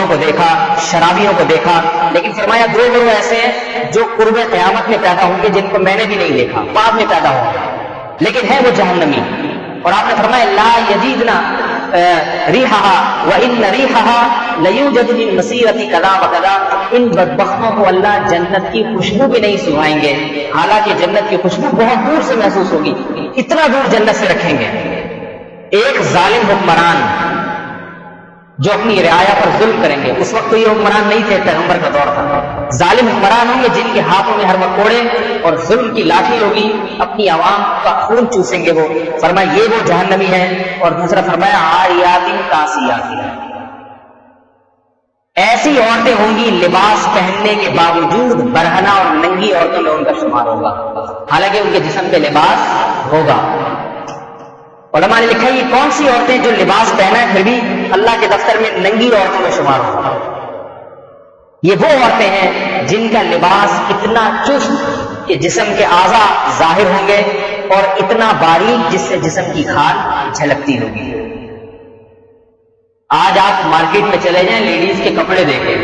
کو دیکھا، شرابیوں کو دیکھا. لیکن فرمایا 2 گروہ ایسے ہیں جو قرب قیامت میں پیدا ہوں گے جن کو میں نے بھی نہیں دیکھا، بعد میں پیدا ہوں گے، لیکن ہے وہ جہنمی. اور آپ نے فرمایا لا یجدنا ریحہا وان ریحہا لیوجد من مسیرۃ کذا وکذا، ان بدبختوں کو اللہ جنت کی خوشبو بھی نہیں سنگھائیں گے، حالانکہ جنت کی خوشبو بہت دور سے محسوس ہوگی، اتنا دور جنت سے رکھیں گے. ایک ظالم حکمران جو اپنی رعایا پر ظلم کریں گے، اس وقت تو یہ حکمران نہیں تھے، پیغمبر کا دور تھا. ظالم حکمران ہوں گے جن کے ہاتھوں میں ہر وقت کوڑے اور ظلم کی لاٹھی ہوگی، اپنی عوام کا خون چوسیں گے وہ. فرمایا یہ وہ جہنمی ہے. اور دوسرا فرمایا عاریات کاسیات، ایسی عورتیں ہوں گی لباس پہننے کے باوجود برہنہ اور ننگی عورتوں میں ان کا شمار ہوگا، حالانکہ ان کے جسم پہ لباس ہوگا. علماء نے لکھا یہ کون سی عورتیں جو لباس پہنا ہے پھر بھی اللہ کے دفتر میں ننگی عورتوں میں شمار ہوگا؟ یہ وہ عورتیں ہیں جن کا لباس اتنا چست کہ جسم کے اعضاء ظاہر ہوں گے، اور اتنا باریک جس سے جسم کی کھال جھلکتی ہوگی. آج آپ مارکیٹ میں چلے جائیں، لیڈیز کے کپڑے دیکھیں.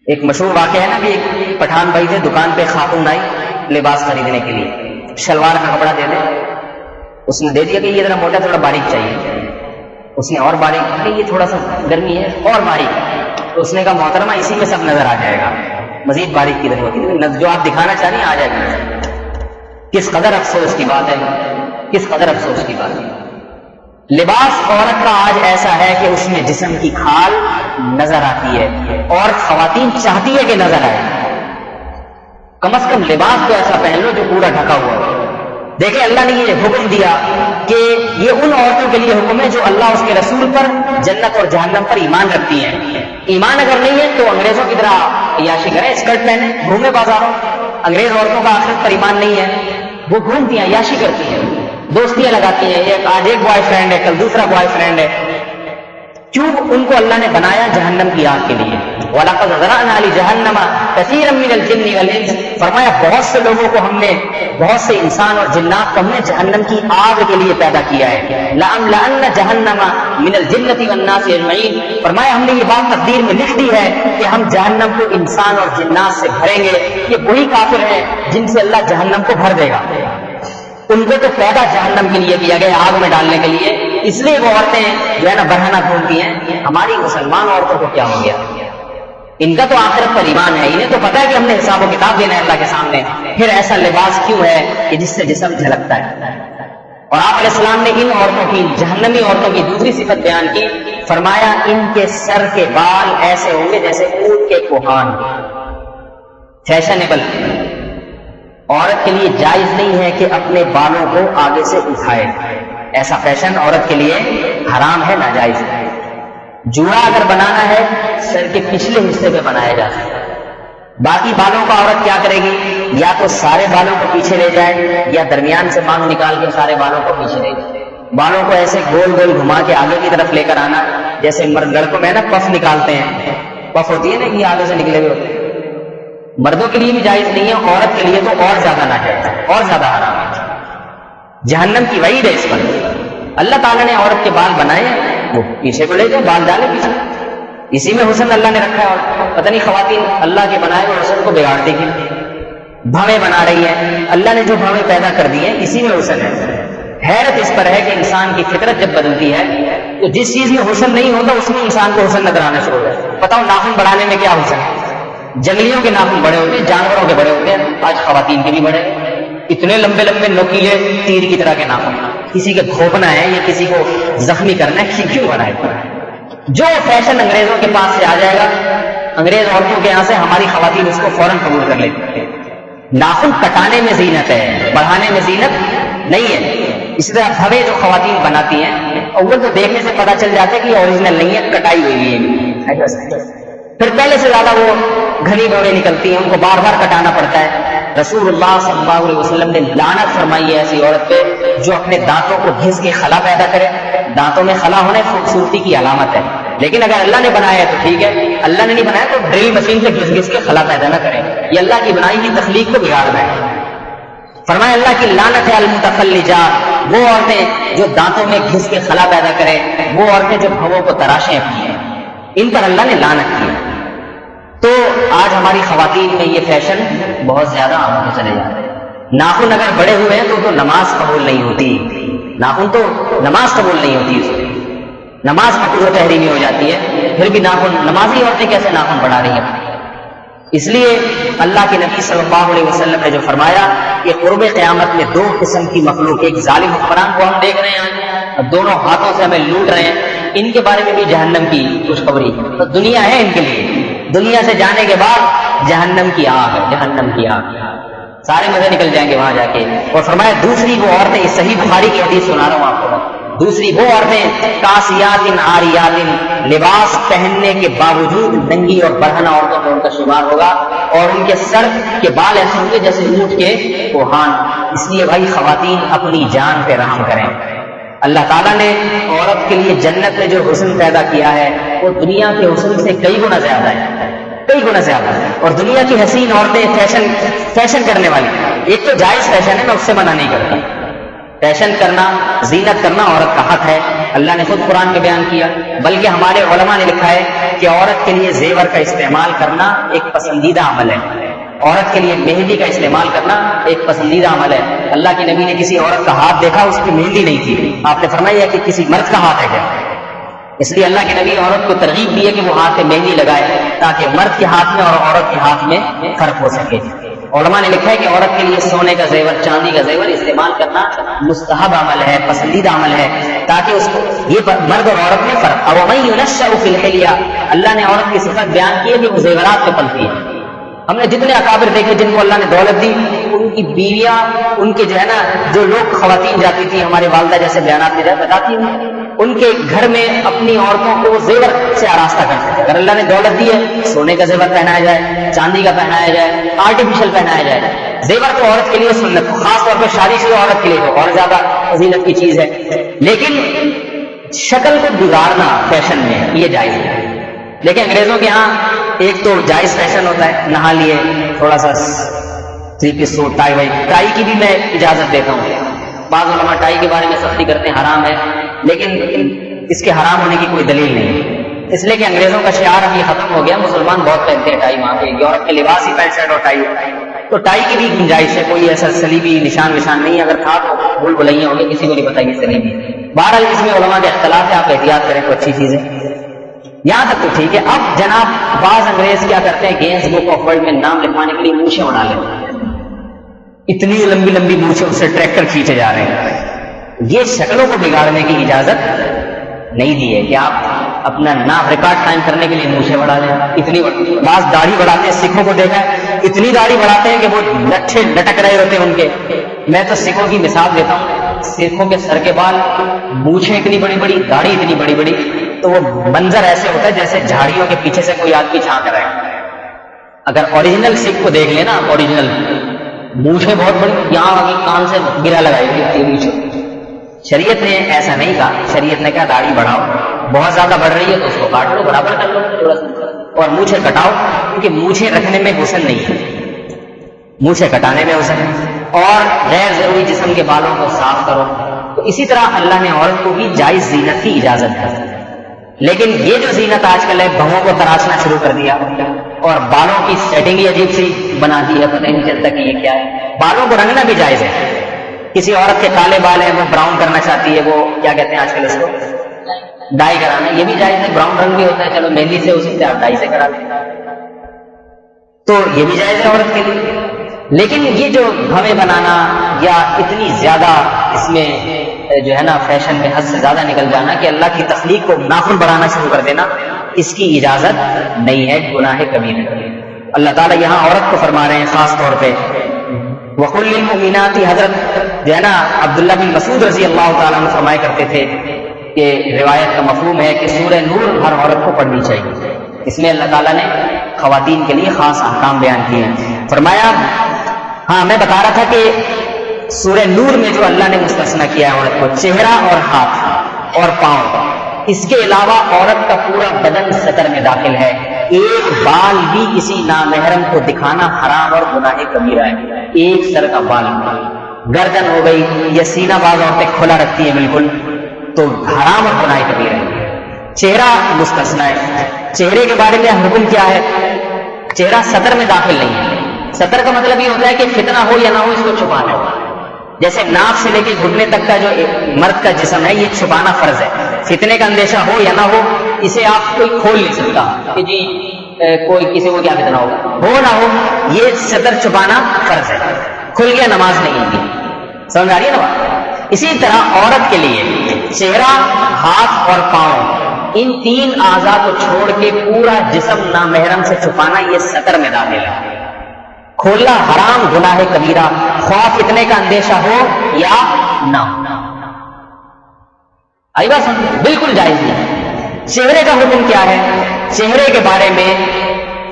ایک مشہور واقعہ ہے نا کہ ایک پٹھان بھائی تھے، دکان پہ خاتون آئی لباس خریدنے کے لیے، شلوار کا کپڑا دے دیں. اس نے دے دیا کہ یہ ذرا موٹا، تھوڑا باریک چاہیے. اس نے اور باریک، یہ تھوڑا سا گرمی ہے اور باریک. تو اس نے کہا محترمہ اسی میں سب نظر آ جائے گا، مزید باریک کی ضرورت ہے، جو آپ دکھانا چاہ رہی ہیں آ جائے گا. کس قدر افسوس کی بات ہے، کس قدر افسوس کی بات ہے. لباس عورت کا آج ایسا ہے کہ اس میں جسم کی کھال نظر آتی ہے، اور خواتین چاہتی ہے کہ نظر آئے. کم از کم لباس تو ایسا پہن لو جو پورا ڈھکا ہوا ہے. دیکھیں اللہ نے یہ حکم دیا کہ یہ ان عورتوں کے لیے حکم ہے جو اللہ اس کے رسول پر، جنت اور جہنم پر ایمان رکھتی ہیں. ایمان اگر نہیں ہے تو انگریزوں کی طرح عیاشی کریں، اسکرٹ پہنے گھومے بازاروں. انگریز عورتوں کا آخرت پر ایمان نہیں ہے، وہ گھومتی ہیں، عیاشی کرتی ہیں، دوستیاں لگاتی ہیں. آج ایک بوائے فرینڈ ہے، کل دوسرا بوائے فرینڈ ہے. کیوں؟ ان کو اللہ نے بنایا جہنم کی آگ کے لیے. وَلَقَدْ ذَرَأْنَا لِجَهَنَّمَ كَثِيرًا مِنَ الْجِنِّ وَالْإِنسِ، فرمایا بہت سے لوگوں کو ہم نے، بہت سے انسان اور جنات کو ہم نے جہنم کی آگ کے لیے پیدا کیا ہے. لَأَمْلَأَنَّ جَهَنَّمَ مِنَ الْجِنَّةِ وَالنَّاسِ أَجْمَعِينَ، فرمایا ہم نے یہ بات تقدیر میں لکھ دی ہے کہ ہم جہنم کو انسان اور جنات سے بھریں گے. یہ وہی کافر ہیں جن سے اللہ جہنم کو بھر دے گا. ان کو تو پیدا جہنم کے لیے کیا گیا، آگ میں ڈالنے کے لیے. اس لیے وہ عورتیں جو ہے نا برہنہ گھومتی ہیں. ہماری مسلمان عورتوں کو کیا ہو گیا؟ ان کا تو آخرت پر ایمان ہے، انہیں تو پتا ہے کہ ہم نے حساب و کتاب دینا ہے اللہ کے سامنے. پھر ایسا لباس کیوں ہے کہ جس سے جسم جھلکتا ہے؟ اور آپ علیہ السلام نے ان عورتوں کی، جہنمی عورتوں کی دوسری صفت بیان کی. فرمایا ان کے سر کے بال ایسے ہوں گے جیسے اونٹ کے کوہان، فیشنیبل. عورت کے لیے جائز نہیں ہے کہ اپنے بالوں کو آگے سے اٹھائے. ایسا فیشن عورت کے لیے حرام ہے، ناجائز ہے. جوڑا اگر بنانا ہے سر کے پچھلے حصے پہ بنایا جا سکتا ہے. باقی بالوں کا عورت کیا کرے گی؟ یا تو سارے بالوں کو پیچھے لے جائے یا درمیان سے مانگ نکال کے سارے بالوں کو پیچھے لے جائے. بالوں کو ایسے گول گول گھما کے آگے کی طرف لے کر آنا، جیسے لڑکوں میں نا پف نکالتے ہیں، پف ہوتی ہے نا کہ آگے سے نکلے ہوئے ہوتے ہیں. مردوں کے لیے بھی جائز نہیں ہے، عورت کے لیے تو اور زیادہ ناجائز ہے، اور زیادہ حرام ہے. جہنم کی وعید ہے اس پر. اللہ تعالیٰ نے عورت کے بال بنائے وہ پیچھے کو لے جائے، بال ڈالے پیچھے. اسی میں حسن اللہ نے رکھا ہے. اور پتہ نہیں خواتین اللہ کے بنائے ہوئے حسن کو بگاڑتی کی بھویں بنا رہی ہے. اللہ نے جو بھویں پیدا کر دی ہیں اسی میں حسن ہے. حیرت اس پر ہے کہ انسان کی فطرت جب بدلتی ہے تو جس چیز میں حسن نہیں ہوتا اس میں انسان کو حسن نظر آنا شروع ہو جاتا ہے. بتاؤ ناخن بڑھانے میں کیا حسن ہے؟ جنگلیوں کے ناخن بڑے ہوتے ہیں، جانوروں کے بڑے ہوتے ہیں، آج خواتین کے بھی بڑے. اتنے لمبے لمبے نوکیلے تیر کی طرح کے ناخن. کسی کا گھونپنا ہے یا کسی کو زخمی کرنا ہے، کیوں بنائے؟ جو فیشن انگریزوں کے پاس سے آ جائے گا، انگریز عورتوں کے یہاں سے ہماری خواتین اس کو فوراً قبول کر لیتی ہیں. ناخن کٹانے میں زینت ہے، بڑھانے میں زینت نہیں ہے. اسی طرح بھویں جو خواتین بناتی ہیں اول تو دیکھنے سے پتہ چل جاتا ہے کہ اوریجنل نہیں ہے، کٹائی ہوئی ہے. پھر پہلے سے زیادہ وہ گھنی بھویں نکلتی ہیں، ان کو بار بار کٹانا پڑتا ہے. رسول اللہ صلی اللہ علیہ وسلم نے لعنت فرمائی ہے ایسی عورت پہ جو اپنے دانتوں کو گھس کے خلا پیدا کرے. دانتوں میں خلا ہونا خوبصورتی کی علامت ہے، لیکن اگر اللہ نے بنایا ہے تو ٹھیک ہے، اللہ نے نہیں بنایا تو ڈرل مشین سے گھس گھس کے خلا پیدا نہ کرے. یہ اللہ کی بنائی کی تخلیق کو بگاڑنا ہے. فرمایا اللہ کی لعنت ہے المتفلجات، وہ عورتیں جو دانتوں میں گھس کے خلا پیدا کریں، وہ عورتیں جو بھووں کو تراشیں اپنی ہیں، ان پر اللہ نے لعنت کی. تو آج ہماری خواتین میں یہ فیشن بہت زیادہ عام ہوتے چلے جا رہے ہیں. ناخن اگر بڑے ہوئے ہیں تو نماز قبول نہیں ہوتی. ناخن تو نماز قبول نہیں ہوتی، اس میں نماز مکروہ تحریمی ہو جاتی ہے. پھر بھی ناخن، نمازی عورتیں کیسے ناخن بڑھا رہی ہیں؟ اس لیے اللہ کے نبی صلی اللہ علیہ وسلم نے جو فرمایا کہ قرب قیامت میں دو قسم کی مخلوق، ایک ظالم حکمران کو ہم دیکھ رہے ہیں دونوں ہاتھوں سے ہمیں لوٹ رہے ہیں، ان کے بارے میں بھی جہنم کی خوشخبری. تو دنیا ہے ان کے لیے، دنیا سے جانے کے بعد جہنم کی آگ ہے، جہنم کی آگ، سارے مزے نکل جائیں گے وہاں جا کے. اور فرمایا دوسری وہ عورتیں، صحیح بخاری کی حدیث سنا رہا ہوں آپ کو، دوسری وہ عورتیں کاسیات عاریات، لباس پہننے کے باوجود ننگی اور برہنہ عورتوں میں ان کا شمار ہوگا، اور ان کے سر کے بال ایسے ہوں گے جیسے اونٹ کے کوہان. اس لیے بھائی خواتین اپنی جان پہ رحم کریں. اللہ تعالیٰ نے عورت کے لیے جنت میں جو حسن پیدا کیا ہے وہ دنیا کے حسن سے کئی گنا زیادہ ہے، کئی گنا زیادہ ہے. اور دنیا کی حسین عورتیں فیشن کرنے والی، ایک تو جائز فیشن ہے، میں اس سے منع نہیں کرتا. فیشن کرنا، زینت کرنا عورت کا حق ہے، اللہ نے خود قرآن میں بیان کیا. بلکہ ہمارے علماء نے لکھا ہے کہ عورت کے لیے زیور کا استعمال کرنا ایک پسندیدہ عمل ہے. عورت کے لیے مہندی کا استعمال کرنا ایک پسندیدہ عمل ہے. اللہ کے نبی نے کسی عورت کا ہاتھ دیکھا، اس کی مہندی نہیں تھی. آپ نے فرمایا کہ کسی مرد کا ہاتھ ہے کیا؟ اس لیے اللہ کے نبی عورت کو ترغیب دی ہے کہ وہ ہاتھ میں مہندی لگائے تاکہ مرد کے ہاتھ میں اور عورت کے ہاتھ میں فرق ہو سکے. علماء نے لکھا ہے کہ عورت کے لیے سونے کا زیور، چاندی کا زیور استعمال کرنا مستحب عمل ہے، پسندیدہ عمل ہے، تاکہ اس کو یہ مرد اور عورت میں فرق. اور وَمَن يُنَشَّأُ فِي الْحِلْيَةِ، اللہ نے عورت کی صفت بیان کی ہے کہ وہ زیورات میں پلتی ہے. ہم نے جتنے اکابر دیکھے جن کو اللہ نے دولت دی، ان کی بیویاں، ان کے جو ہے نا، جو لوگ خواتین جاتی تھی، ہمارے والدہ جیسے بیانات میں بتاتی ہیں، ان کے گھر میں اپنی عورتوں کو زیور سے آراستہ کرتے ہیں. اگر اللہ نے دولت دی ہے، سونے کا زیور پہنایا جائے، چاندی کا پہنایا جائے، آرٹیفیشل پہنایا جائے. زیور تو عورت کے لیے سنت، خاص طور پہ شادی شدہ عورت کے لیے تو اور زیادہ فضیلت کی چیز ہے. لیکن شکل کو بگاڑنا فیشن میں یہ جائز ہے. لیکن انگریزوں کے ہاں ایک تو جائز فیشن ہوتا ہے، نہا لیے تھوڑا سا 3 پیس سوٹ، ٹائی وائی. ٹائی کی بھی میں اجازت دیتا ہوں. بعض علماء ٹائی کے بارے میں سختی کرتے ہیں، حرام ہے، لیکن اس کے حرام ہونے کی کوئی دلیل نہیں. اس لیے کہ انگریزوں کا شعار اب یہ ختم ہو گیا. مسلمان بہت پہنتے ہیں ٹائی، وہاں پہ یورپ کے لباس ہی پینٹ شرٹ اور ٹائی. تو ٹائی کی بھی گنجائش ہے، کوئی ایسا صلیبی نشان نہیں. اگر تھا تو بھول بھلائیاں ہوں گے، کسی کو نہیں پتا یہ صلیبی. بہرحال اس میں علماء کے اختلاف ہے، آپ احتیاط کریں تو اچھی چیز ہے. یہاں تک تو ٹھیک ہے. اب جناب بعض انگریز کیا کرتے ہیں، گینز بک آف ورلڈ میں نام لکھوانے کے لیے مونچھیں بنا لیتے ہیں. اتنی لمبی لمبی مونچھیں، اس سے ٹریکٹر کھینچے جا رہے ہیں. یہ شکلوں کو بگاڑنے کی اجازت نہیں دی ہے کہ آپ اپنا ناف ریکارڈ قائم کرنے کے لیے مونچھیں بڑھا لیں, اتنی بعض داڑھی بڑھاتے ہیں, سکھوں کو دیکھا ہے اتنی داڑھی بڑھاتے ہیں کہ وہ لٹھے لٹک رہے ہوتے ہیں ان کے. میں تو سکھوں کی مثال دیتا ہوں, سکھوں کے سر کے بال, مونچھیں اتنی بڑی بڑی, داڑھی اتنی بڑی بڑی, تو وہ منظر ایسے ہوتا ہے جیسے جھاڑیوں کے پیچھے سے کوئی آدمی جھانک رہا ہے. اگر اوریجنل سکھ کو دیکھ لینا, اوریجنل مونچھیں بہت بڑی, یہاں آگے کان سے گرا لگائی ہوئی. شریعت نے ایسا نہیں کہا, شریعت نے کہا داڑھی بڑھاؤ, بہت زیادہ بڑھ رہی ہے تو اس کو کاٹ لو, برابر کر لو تھوڑا سا, اور مونچھیں کٹاؤ, کیونکہ مونچھیں رکھنے میں حسن نہیں ہے, مونچھیں کٹانے میں حسن ہے. اور غیر ضروری جسم کے بالوں کو صاف کرو. تو اسی طرح اللہ نے عورت کو بھی جائز زینت کی اجازت دی. لیکن یہ جو زینت آج کل ہے, بہوں کو تراشنا شروع کر دیا اور بالوں کی سیٹنگ ہی عجیب سی بنا دی ہے, پتہ نہیں چلتا کہ یہ کیا ہے. بالوں کو رنگنا بھی جائز ہے. کسی عورت کے کالے بال ہیں, وہ براؤن کرنا چاہتی ہے, وہ کیا کہتے ہیں آج کل اس کو, ڈائی کرانا, یہ بھی جائز ہے. براؤن رنگ بھی ہوتا ہے, چلو مہندی سے اسی سے آپ ڈائی سے کرا لیں, تو یہ بھی جائز ہے عورت کے لیے. لیکن یہ جو بھویں بنانا یا اتنی زیادہ اس میں جو ہے نا فیشن میں حد سے زیادہ نکل جانا کہ اللہ کی تخلیق کو ناخن بڑھانا شروع کر دینا, اس کی اجازت نہیں ہے, گناہ کبیرہ. اللہ تعالیٰ یہاں عورت کو فرما رہے ہیں خاص طور پہ, وَقُلْ لِلْمُؤْمِنَاتِ, حضرت جو ہے نا عبداللہ بن مسعود رضی اللہ تعالیٰ عنہ فرمایا کرتے تھے کہ روایت کا مفہوم ہے کہ سورہ نور ہر عورت کو پڑھنی چاہیے. اس میں اللہ تعالیٰ نے خواتین کے لیے خاص احکام بیان کیے ہیں. فرمایا, ہاں میں بتا رہا تھا کہ سورہ نور میں جو اللہ نے مستثنیٰ کیا ہے عورت کو, چہرہ اور ہاتھ اور پاؤں, اس کے علاوہ عورت کا پورا بدن سطر میں داخل ہے. ایک بال بھی کسی نامحرم کو دکھانا حرام اور گناہ کبیرہ ہے. ایک سر کا بال, گردن ہو گئی یا سینہ بعض عورتیں کھلا رکھتی ہیں بالکل, تو حرام اور گناہ کبیرہ ہے. چہرہ مستثنیٰ ہے. چہرے کے بارے میں حکم کیا ہے, چہرہ سطر میں داخل نہیں ہے. سطر کا مطلب یہ ہوتا ہے کہ فتنہ ہو یا نہ ہو اس کو چھپانا. جیسے ناک سے لے کے گھٹنے تک کا جو مرد کا جسم ہے یہ چھپانا فرض ہے. فتنے کا اندیشہ ہو یا نہ ہو اسے آپ کوئی کھول نہیں سکتا کہ جی کوئی کسی کو کیا فتنہ ہو نہ ہو, یہ سطر چھپانا فرض ہے. کھل گیا نماز نہیں ہوگی. سمجھ آ رہی ہے نا. اسی طرح عورت کے لیے چہرہ, ہاتھ اور پاؤں, ان تین اعضاء کو چھوڑ کے پورا جسم نامحرم سے چھپانا یہ سطر میں داخل ہے. کھولنا حرام, گناہ کبیرہ, خواہ فتنے کا اندیشہ ہو یا نہ ہو. آئی بات سمجھ, بالکل جائز نہیں. چہرے کا حکم کیا ہے, چہرے کے بارے میں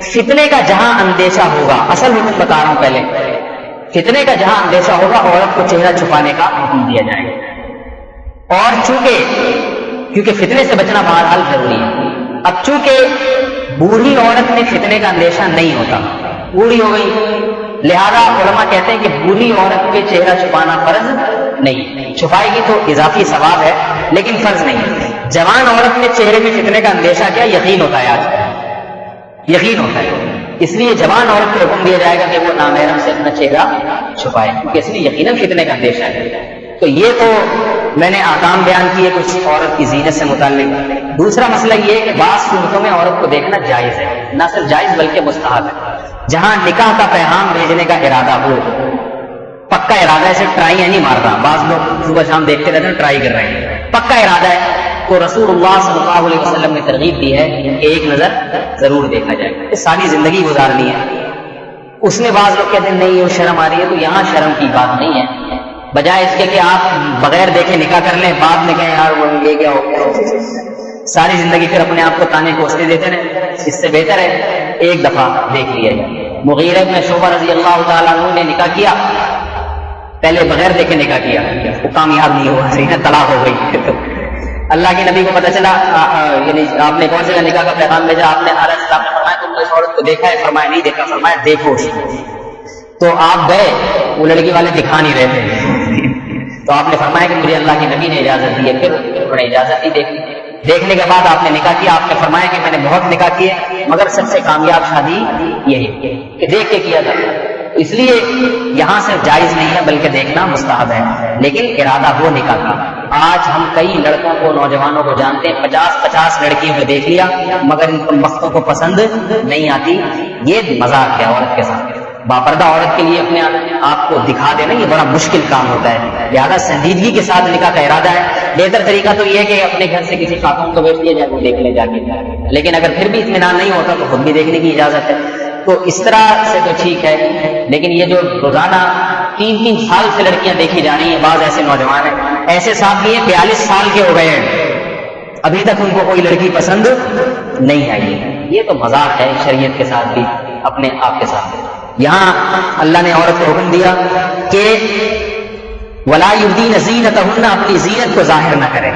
فتنے کا جہاں اندیشہ ہوگا, اصل حکم بتا رہا ہوں پہلے, فتنے کا جہاں اندیشہ ہوگا عورت کو چہرہ چھپانے کا حکم دیا جائے گا. اور کیونکہ فتنے سے بچنا بہرحال ضروری ہے. اب چونکہ بوڑھی عورت میں فتنے کا اندیشہ نہیں ہوتا, بوڑھی ہو گئی, لہذا علماء کہتے ہیں کہ بوڑھی عورت پہ چہرہ چھپانا فرض نہیں. چھپائے گی تو اضافی ثواب ہے لیکن فرض نہیں ہے. جوان عورت میں چہرے میں فتنے کا اندیشہ کیا یقین ہوتا ہے, آج یقین ہوتا ہے, اس لیے جوان عورت کو حکم دیا جائے گا کہ وہ نامحرم سے اپنا چہرہ چھپائے, کیونکہ اس لیے یقیناً فتنے کا اندیشہ ہے. تو یہ تو میں نے احکام بیان کیے کچھ عورت کی زینت سے متعلق. دوسرا مسئلہ یہ ہے کہ بعض صورتوں میں عورت کو دیکھنا جائز ہے, نہ صرف جائز بلکہ مستحب ہے. جہاں نکاح کا پیغام بھیجنے کا ارادہ ہو, پکا ارادہ ہے, صرف ٹرائی نہیں مار رہا. بعض لوگ صبح شام دیکھتے رہتے ہیں, ٹرائی کر رہے ہیں. پکا ارادہ ہے تو رسول اللہ صلی اللہ علیہ وسلم نے ترغیب دی ہے کہ ایک نظر ضرور دیکھا جائے. یہ ساری زندگی گزارنی ہے. اس میں بعض لوگ کہتے ہیں نہیں وہ شرم آ رہی ہے, تو یہاں شرم کی بات نہیں ہے. بجائے اس کے کہ آپ بغیر دیکھے نکاح کر لیں, بعد میں کہیں یار وہ یہ کیا ہو گیا, ساری زندگی پھر اپنے آپ کو تانے کوستے دیتے رہے. اس سے بہتر ہے ایک دفعہ دیکھ لیا جائے. مغیرہ بن شعبہ رضی اللہ تعالیٰ عنہ نے نکاح کیا, پہلے بغیر دیکھے نکاح کیا, وہ کامیاب نہیں ہوا, صحیح ہے, طلاق ہو گئی. تو اللہ کے نبی کو پتہ چلا, یعنی آپ نے کون سے نکاح کا پیغام بھیجا, آپ نے عرض نے فرمایا تم نے اس عورت کو دیکھا ہے, فرمایا نہیں دیکھا, فرمایا دیکھو. تو آپ گئے, وہ لڑکی والے دکھا نہیں رہے تھے, تو آپ نے فرمایا کہ مجھے اللہ کے نبی نے اجازت دی ہے. پھر انہوں نے اجازت دی. دیکھنے کے بعد آپ نے نکاح کیا. آپ نے فرمایا کہ میں نے بہت نکاح کیے مگر سب سے کامیاب شادی یہی کہ دیکھ کے کیا تھا. اس لیے یہاں سے جائز نہیں ہے بلکہ دیکھنا مستحب ہے, لیکن ارادہ ہو نکاح کا. آج ہم کئی لڑکوں کو, نوجوانوں کو جانتے ہیں, 50 لڑکیوں کو دیکھ لیا مگر ان وقتوں کو پسند نہیں آتی. یہ مذاق ہے عورت کے ساتھ. باپردہ عورت کے لیے اپنے آپ کو دکھا دینا یہ بڑا مشکل کام ہوتا ہے، لہٰذا سنجیدگی کے ساتھ نکاح کا ارادہ ہے۔ بہتر طریقہ تو یہ ہے کہ اپنے گھر سے کسی خاتون کو بیچ لیا جائے، وہ دیکھ لے جا کے، لیکن اگر پھر بھی اطمینان نہیں ہوتا تو خود بھی دیکھنے کی اجازت ہے، تو اس طرح سے تو ٹھیک ہے۔ لیکن یہ جو روزانہ 3 سال سے لڑکیاں دیکھی جا رہی ہیں، بعض ایسے نوجوان ہیں، ایسے صاحب بھی ہیں 42 سال کے ہو گئے ہیں، ابھی تک ان کو کوئی لڑکی پسند نہیں آئی ہے، یہ تو مذاق ہے شریعت کے ساتھ بھی، اپنے آپ کے ساتھ۔ یہاں اللہ نے عورت کو حکم دیا کہ وَلَا يُبْدِينَ زِينَتَهُنَّ، اپنی زینت کو ظاہر نہ کرے۔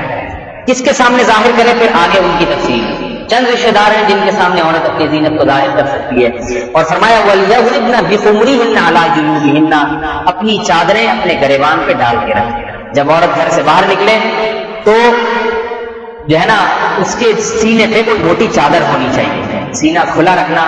کس کے سامنے ظاہر کرے؟ پھر آگے ان کی تفصیل۔ چند رشتے دار ہیں جن کے سامنے عورت اپنی زینت کو ظاہر کر سکتی ہے، اور فرمایا وَلْيَضْرِبْنَ بِخُمُرِهِنَّ عَلَى جُيُوبِهِنَّ، اپنی چادریں اپنے گریبان پہ ڈال کے رکھیں۔ جب عورت گھر سے باہر نکلے تو جو ہے نا اس کے سینے پہ کوئی موٹی چادر ہونی چاہیے، سینہ کھلا رکھنا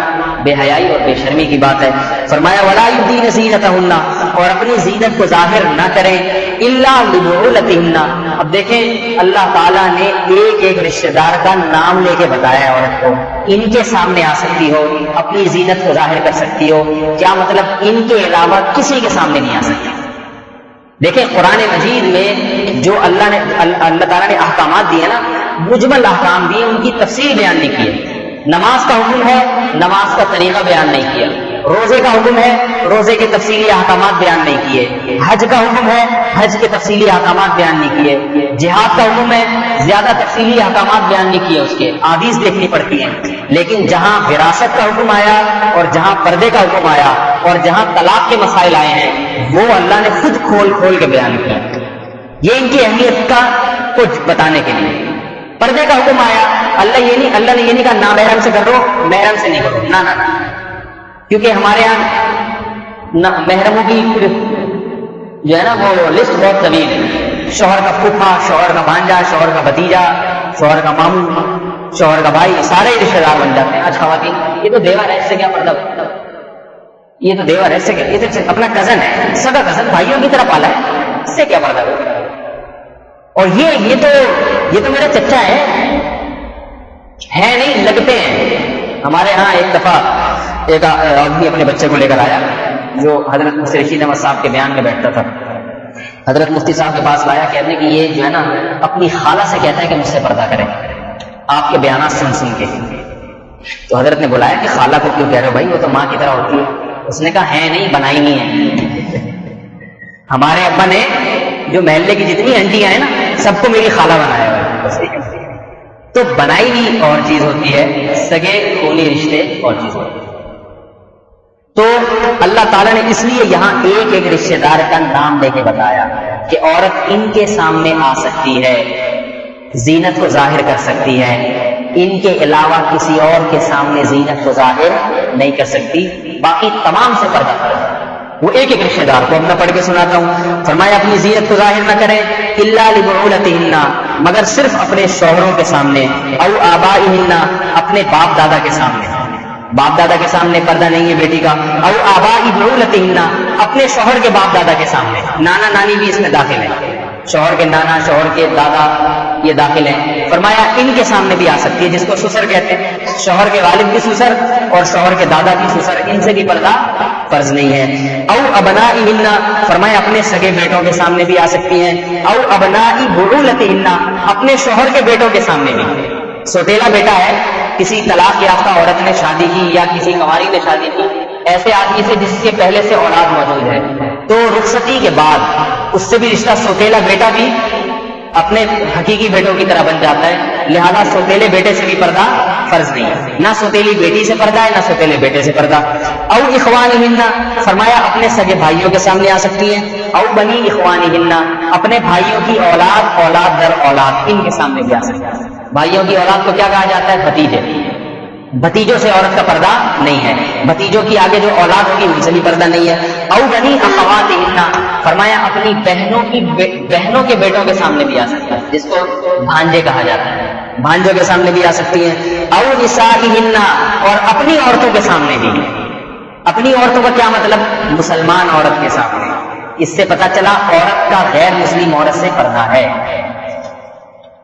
بے حیائی اور بے شرمی کی بات ہے۔ فرمایا وَلَا يُبْدِينَ زِينَتَهُنَّ، اور اپنی زینت کو ظاہر نہ کریں، إِلَّا لِبُعُولَتِهِنَّ۔ اب دیکھیں اللہ تعالیٰ نے ایک ایک رشتہ دار کا نام لے کے بتایا ہے عورت کو، ان کے سامنے آ سکتی ہو، اپنی زینت کو ظاہر کر سکتی ہو، کیا مطلب ان کے علاوہ کسی کے سامنے نہیں آ سکتی۔ دیکھیں قرآن مجید میں جو اللہ تعالیٰ نے احکامات دیے نا، مجمل احکام دیے، ان کی تفصیل بیان نہیں کی ہے۔ نماز کا حکم ہے، نماز کا طریقہ بیان نہیں کیا۔ روزے کا حکم ہے، روزے کے تفصیلی احکامات بیان نہیں کیے۔ حج کا حکم ہے، حج کے تفصیلی احکامات بیان نہیں کیے۔ جہاد کا حکم ہے، زیادہ تفصیلی احکامات بیان نہیں کیے، اس کے احادیث دیکھنی پڑتی ہیں۔ لیکن جہاں وراثت کا حکم آیا، اور جہاں پردے کا حکم آیا، اور جہاں طلاق کے مسائل آئے ہیں، وہ اللہ نے خود کھول کھول کے بیان کیا۔ یہ ان کی اہمیت کا کچھ بتانے کے لیے۔ پردے کا حکم آیا، اللہ نے یہ نہیں کہا نامحرم سے کرو، محرم سے نہیں کرو، نہ کیونکہ ہمارے یہاں محرموں کی جو ہے نا وہ لسٹ بہت طویل ہے، شوہر کا پھوپھا، شوہر کا بھانجا، شوہر کا بھتیجا، شوہر کا ماموں، شوہر کا بھائی، سارے رشتے دار بن جاتے ہیں۔ آج خواتین یہ تو دیور ہے، اس سے کیا مطلب؟ یہ تو دیور ہے، اس سے کیا؟ یہ تو اپنا کزن ہے، سگا کزن، بھائیوں کی طرح پالا ہے، اس سے کیا مطلب؟ اور یہ تو میرا چچا ہے نہیں، لگتے ہیں۔ ہمارے ہاں ایک دفعہ ایک آدمی اپنے بچے کو لے کر آیا جو حضرت مفتی رشید احمد صاحب کے بیان میں بیٹھتا تھا، حضرت مفتی صاحب کے پاس لایا، کہنے کہ یہ جو ہے نا اپنی خالہ سے کہتا ہے کہ مجھ سے پردہ کرے آپ کے بیانات سن کے۔ تو حضرت نے بلایا کہ خالہ کو کیوں کہہ رہے ہو بھائی، وہ تو ماں کی طرح ہوتی ہے۔ اس نے کہا ہے نہیں، بنائی نہیں ہے۔ ہمارے ابا نے جو محلے کی جتنی انٹیاں ہیں نا سب کو میری خالہ بنایا ہوا ہے۔ تو بنائی بھی اور چیز ہوتی ہے، سگے خونی رشتے اور چیز ہوتی ہے۔ تو اللہ تعالیٰ نے اس لیے یہاں ایک ایک رشتے دار کا نام لے کے بتایا کہ عورت ان کے سامنے آ سکتی ہے، زینت کو ظاہر کر سکتی ہے، ان کے علاوہ کسی اور کے سامنے زینت کو ظاہر نہیں کر سکتی، باقی تمام سے پردہ کرے۔ وہ ایک ایک رشتے دار کو اب میں پڑھ کے سناتا ہوں۔ فرمایا اپنی زینت کو ظاہر نہ کریں، الا لبعولتہن، مگر صرف اپنے شوہروں کے سامنے، او آبائہن، اپنے باپ دادا کے سامنے۔ باپ دادا کے سامنے پردہ نہیں ہے بیٹی کا۔ او آبائی بعولتہن، اپنے شوہر کے باپ دادا کے سامنے، نانا نانی بھی اس میں داخل ہیں، شوہر کے نانا، شوہر کے دادا یہ داخل ہیں۔ فرمایا ان کے سامنے بھی آ سکتی ہے، جس کو سسر کہتے ہیں، شوہر کے والد کی سسر اور شوہر کے دادا کی سسر، ان سے بھی پردہ فرض نہیں ہے۔ او ابنائہن، فرمایا اپنے سگے بیٹوں کے سامنے بھی آ سکتی ہیں۔ او ابنائی بعولتہن، اپنے شوہر کے بیٹوں کے سامنے بھی۔ سوتیلا بیٹا ہے، کسی طلاق یافتہ عورت نے شادی کی یا کسی کنواری نے شادی کی ایسے آدمی سے جس کے پہلے سے اولاد موجود ہے، تو رخصتی کے بعد اس سے بھی رشتہ، سوتیلا بیٹا بھی اپنے حقیقی بیٹوں کی طرح بن جاتا ہے، لہذا سوتیلے بیٹے سے بھی پردہ فرض نہیں ہے، نہ سوتیلی بیٹی سے پردہ ہے نہ سوتیلے بیٹے سے پردہ۔ او اخوانہن، فرمایا اپنے سگے بھائیوں کے سامنے آ سکتی ہیں۔ او بنی اخوانہن، اپنے بھائیوں کی اولاد، اولاد در اولاد، ان کے سامنے بھی آ سکتی ہے۔ بھائیوں کی اولاد کو کیا کہا جاتا ہے؟ بھتیجے۔ بھتیجوں سے عورت کا پردہ نہیں ہے، بھتیجوں کی آگے جو اولاد ہوگی ان سے بھی پردہ نہیں ہے۔ او بنی اخواتہن، فرمایا اپنی بہنوں کے بیٹوں کے سامنے بھی آ سکتا ہے، جس کو بھانجے کہا جاتا ہے، بھانجوں کے سامنے بھی آ سکتی ہیں۔ او نسائہن، اور اپنی عورتوں کے سامنے بھی۔ اپنی عورتوں کا کیا مطلب؟ مسلمان عورت کے سامنے۔ اس سے پتہ چلا عورت کا غیر مسلم عورت سے پردہ ہے۔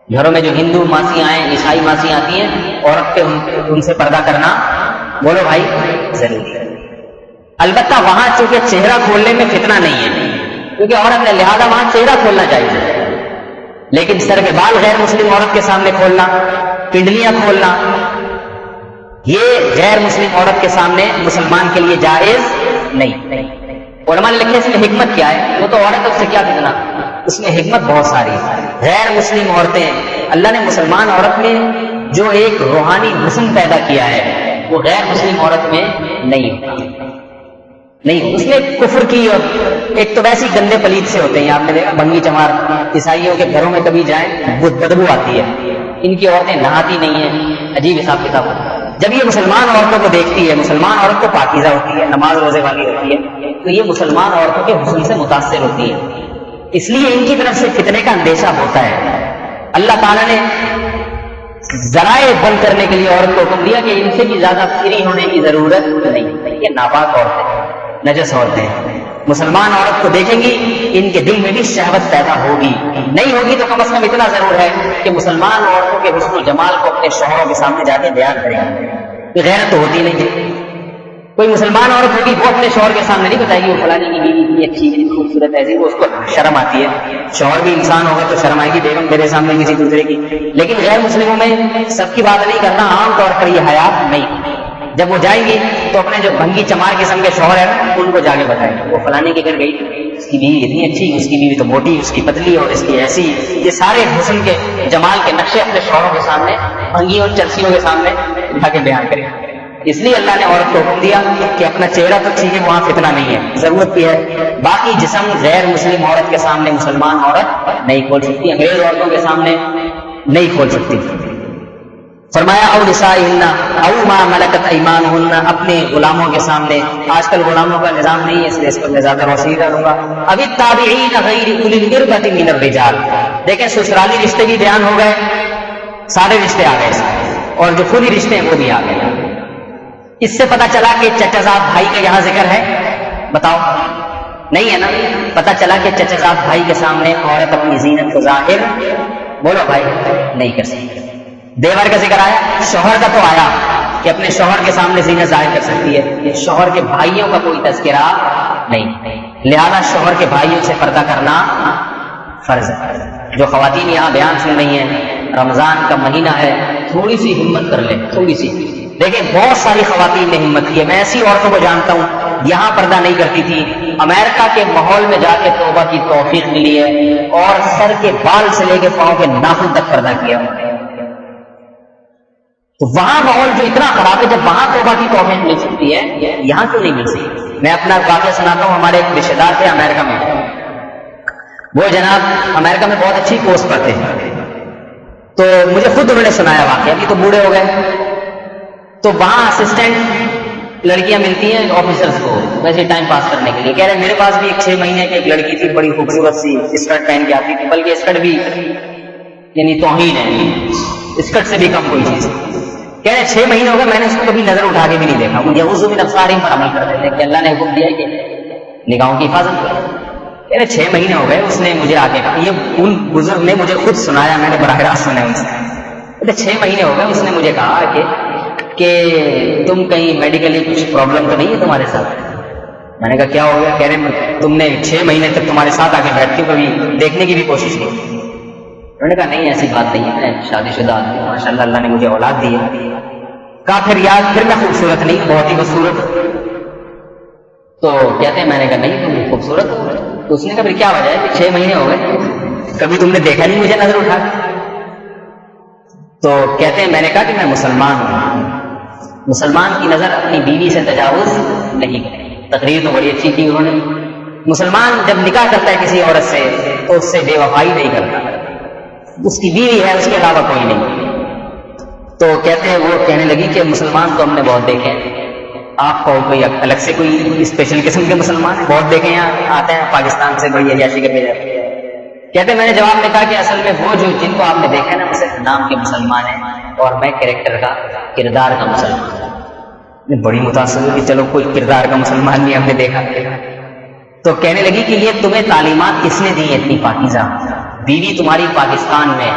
گھروں میں جو ہندو ماسیاں ہیں، عیسائی ماسیاں آتی ہیں، عورت پہ ان سے پردہ کرنا، بولو بھائی، ضروری ہے۔ البتہ وہاں چونکہ چہرہ کھولنے میں فتنہ نہیں ہے کیونکہ عورت نے، لہذا وہاں چہرہ کھولنا چاہیے، لیکن سر کے بال غیر مسلم عورت کے سامنے کھولنا، پنڈلیاں کھولنا، یہ غیر مسلم عورت کے سامنے مسلمان کے لیے جائز نہیں۔ علماء نے لکھے اس میں حکمت کیا ہے، وہ تو عورت اس سے کیا فتنہ، اس میں حکمت بہت ساری ہے۔ غیر مسلم عورتیں، اللہ نے مسلمان عورت میں جو ایک روحانی حسن پیدا کیا ہے وہ غیر مسلم عورت میں نہیں، اس میں کفر کی، اور ایک تو ویسے ہی گندے پلید سے ہوتے ہیں، آپ نے دیکھا بنگی چمار عیسائیوں کے گھروں میں کبھی جائیں بدبو آتی ہے، ان کی عورتیں نہاتی نہیں ہیں، عجیب حساب کتاب ہوتا ہے۔ جب یہ مسلمان عورتوں کو دیکھتی ہے، مسلمان عورت تو پاکیزہ ہوتی ہے، نماز روزے والی ہوتی ہے، تو یہ مسلمان عورتوں کے حسن سے متاثر ہوتی ہے، اس لیے ان کی طرف سے فتنے کا اندیشہ ہوتا ہے۔ اللہ تعالیٰ نے ذرائع بند کرنے کے لیے عورت کو حکم دیا کہ ان سے بھی زیادہ فری ہونے کی ضرورت نہیں، یہ ناپاک عورتیں، نجس عورتیں مسلمان عورت کو دیکھیں گی، ان کے دل میں بھی شہوت پیدا ہوگی، نہیں ہوگی تو کم از کم اتنا ضرور ہے کہ مسلمان عورتوں کے حسن و جمال کو اپنے شوہروں کے سامنے جا کے بیان کریں گے۔ غیرت تو ہوتی نہیں، کوئی مسلمان عورت ہوگی وہ اپنے شوہر کے سامنے نہیں بتائے گی وہ فلانی کی بیوی اتنی اچھی اتنی خوبصورت ایسی، وہ اس کو شرم آتی ہے، شوہر بھی انسان ہوگا تو شرم آئے گی، بیگم میرے سامنے کسی دوسرے کی، لیکن غیر مسلموں میں سب کی بات نہیں کرنا، عام طور پر یہ حیا نہیں۔ جب وہ جائیں گی تو اپنے جو بھنگی چمار قسم کے شوہر ہیں ان کو جا کے بتائیں گے وہ فلانے کے گھر گئی، اس کی بیوی اتنی اچھی، اس کی بیوی تو موٹی، اس کی پتلی اور اس کی ایسی، یہ سارے حسن کے جمال کے نقشے اپنے شوہروں کے سامنے بھنگی اور چرسیوں کے سامنے اٹھا کے بیان کریں۔ اس لیے اللہ نے عورت کو حکم دیا کہ اپنا چہرہ تو ٹھیک ہے، وہاں فتنہ نہیں ہے، ضرورت بھی ہے، باقی جسم غیر مسلم عورت کے سامنے مسلمان عورت نہیں کھول سکتی، انگریز عورتوں کے سامنے نہیں کھول سکتی۔ فرمایا او نسائہن او ما ملکت ایمانہن، اپنے غلاموں کے سامنے، آج کل غلاموں کا نظام نہیں ہے اس لیے اس پر میں زیادہ روشنی ڈالوں گا، اب التابعین غیر اولی الاربۃ من الرجال، دیکھیں سسرالی رشتے بھی بیان ہو گئے، سارے رشتے آ گئے اس میں، اور جو خود ہی رشتے ہیں وہ بھی آ گئے۔ اس سے پتہ چلا کہ چچا زاد بھائی کا یہاں ذکر ہے، بتاؤ نہیں ہے نا، پتہ چلا کہ چچا زاد بھائی کے سامنے عورت اپنی زینت کو ظاہر، بولو بھائی، نہیں کر سکتی۔ دیور کا ذکر آیا، شوہر کا تو آیا کہ اپنے شوہر کے سامنے زینت ظاہر کر سکتی ہے، شوہر کے بھائیوں کا کوئی تذکرہ نہیں، لہذا شوہر کے بھائیوں سے پردہ کرنا فرض ہے۔ جو خواتین یہاں بیان سن رہی ہیں، رمضان کا مہینہ ہے، تھوڑی سی ہمت کر لیں، تھوڑی سی، دیکھیں بہت ساری خواتین نے ہمت کی ہے، میں ایسی عورتوں کو جانتا ہوں یہاں پردہ نہیں کرتی تھی، امریکہ کے ماحول میں جا کے توبہ کی توفیق ملی ہے اور سر کے بال سے لے کے پاؤں کے ناخن تک پردہ کیا، تو وہاں ماحول جو اتنا خراب ہے، جب وہاں توبہ کی توفیق مل سکتی ہے یہاں کیوں نہیں مل سکتی؟ میں اپنا واقعہ سناتا ہوں، ہمارے ایک رشتے دار تھے امریکہ میں، وہ جناب امریکہ میں بہت اچھی پوسٹ پر تھے، تو مجھے خود انہوں نے سنایا واقعہ، ابھی تو بوڑھے ہو گئے، تو وہاں اسسٹنٹ لڑکیاں ملتی ہیں آفیسرز کو ویسے ٹائم پاس کرنے کے لیے، کہہ رہے میرے پاس بھی ایک 6 مہینے کی ایک لڑکی تھی، بڑی خوبصورت سی، اسکرٹ پہن کے آتی تھی، بلکہ اسکرٹ بھی یعنی توہین ہے، اسکرٹ سے بھی کم کوئی چیز، کہہ رہے 6 مہینے ہو گئے میں نے اس کو کبھی نظر اٹھا کے بھی نہیں دیکھا، مجھے یعوذ من ابصارہم پر عمل کرتے تھے کہ اللہ نے حکم دیا کہ نگاہوں کی حفاظت کرو، کہہ رہے 6 مہینے ہو گئے، اس نے مجھے آ کے کہا، یہ ان بزرگ نے مجھے خود سنایا، میں نے براہ راست سنا ان سے، کہتے 6 مہینے ہو گئے، اس نے مجھے کہا کہ تم کہیں میڈیکلی کچھ پرابلم تو نہیں ہے تمہارے ساتھ؟ میں نے کہا کیا ہو گیا؟ کہہ رہے تم نے 6 مہینے تک تمہارے ساتھ آ کے بیٹھ کے کبھی دیکھنے کی بھی کوشش کی؟ انہوں نے کہا نہیں ایسی بات نہیں ہے، میں شادی شدہ آدمی ہوں، ماشاء اللہ اللہ نے مجھے اولاد دی ہے۔ کہا پھر یار پھر میں خوبصورت نہیں، بہت ہی خوبصورت، تو کہتے ہیں میں نے کہا نہیں تم خوبصورت ہو، تو اس نے کہا پھر کیا وجہ ہے کہ 6 مہینے ہو گئے کبھی تم نے دیکھا نہیں مجھے نظر اٹھا کے؟ تو کہتے ہیں میں نے کہا کہ میں مسلمان ہوں، مسلمان کی نظر اپنی بیوی سے تجاوز نہیں کرے، تقریر تو بڑی اچھی کی انہوں نے، مسلمان جب نکاح کرتا ہے کسی عورت سے تو اس سے بے وفائی نہیں کرتا، اس کی بیوی ہے اس کے علاوہ کوئی نہیں۔ تو کہتے ہیں وہ کہنے لگی کہ مسلمان تو ہم نے بہت دیکھے ہیں، آپ کو کوئی الگ سے کوئی اسپیشل قسم کے مسلمان ہیں؟ بہت دیکھے ہیں، آتے ہیں پاکستان سے بڑی عیاشی کرنے جاتے ہیں۔ کہتے ہیں میں نے جواب میں کہا کہ اصل میں وہ جو جن کو آپ نے دیکھا ہے نا وہ صرف نام کے مسلمان ہیں اور میں کریکٹر کا، کردار کا مسلمان ہوں۔ بڑی متاثر ہوئی کہ چلو کوئی کردار کا مسلمان بھی ہم نے دیکھا۔ تو کہنے لگی کہ یہ تمہیں تعلیمات کس نے دی اتنی پاکیزہ؟ بیوی تمہاری پاکستان میں،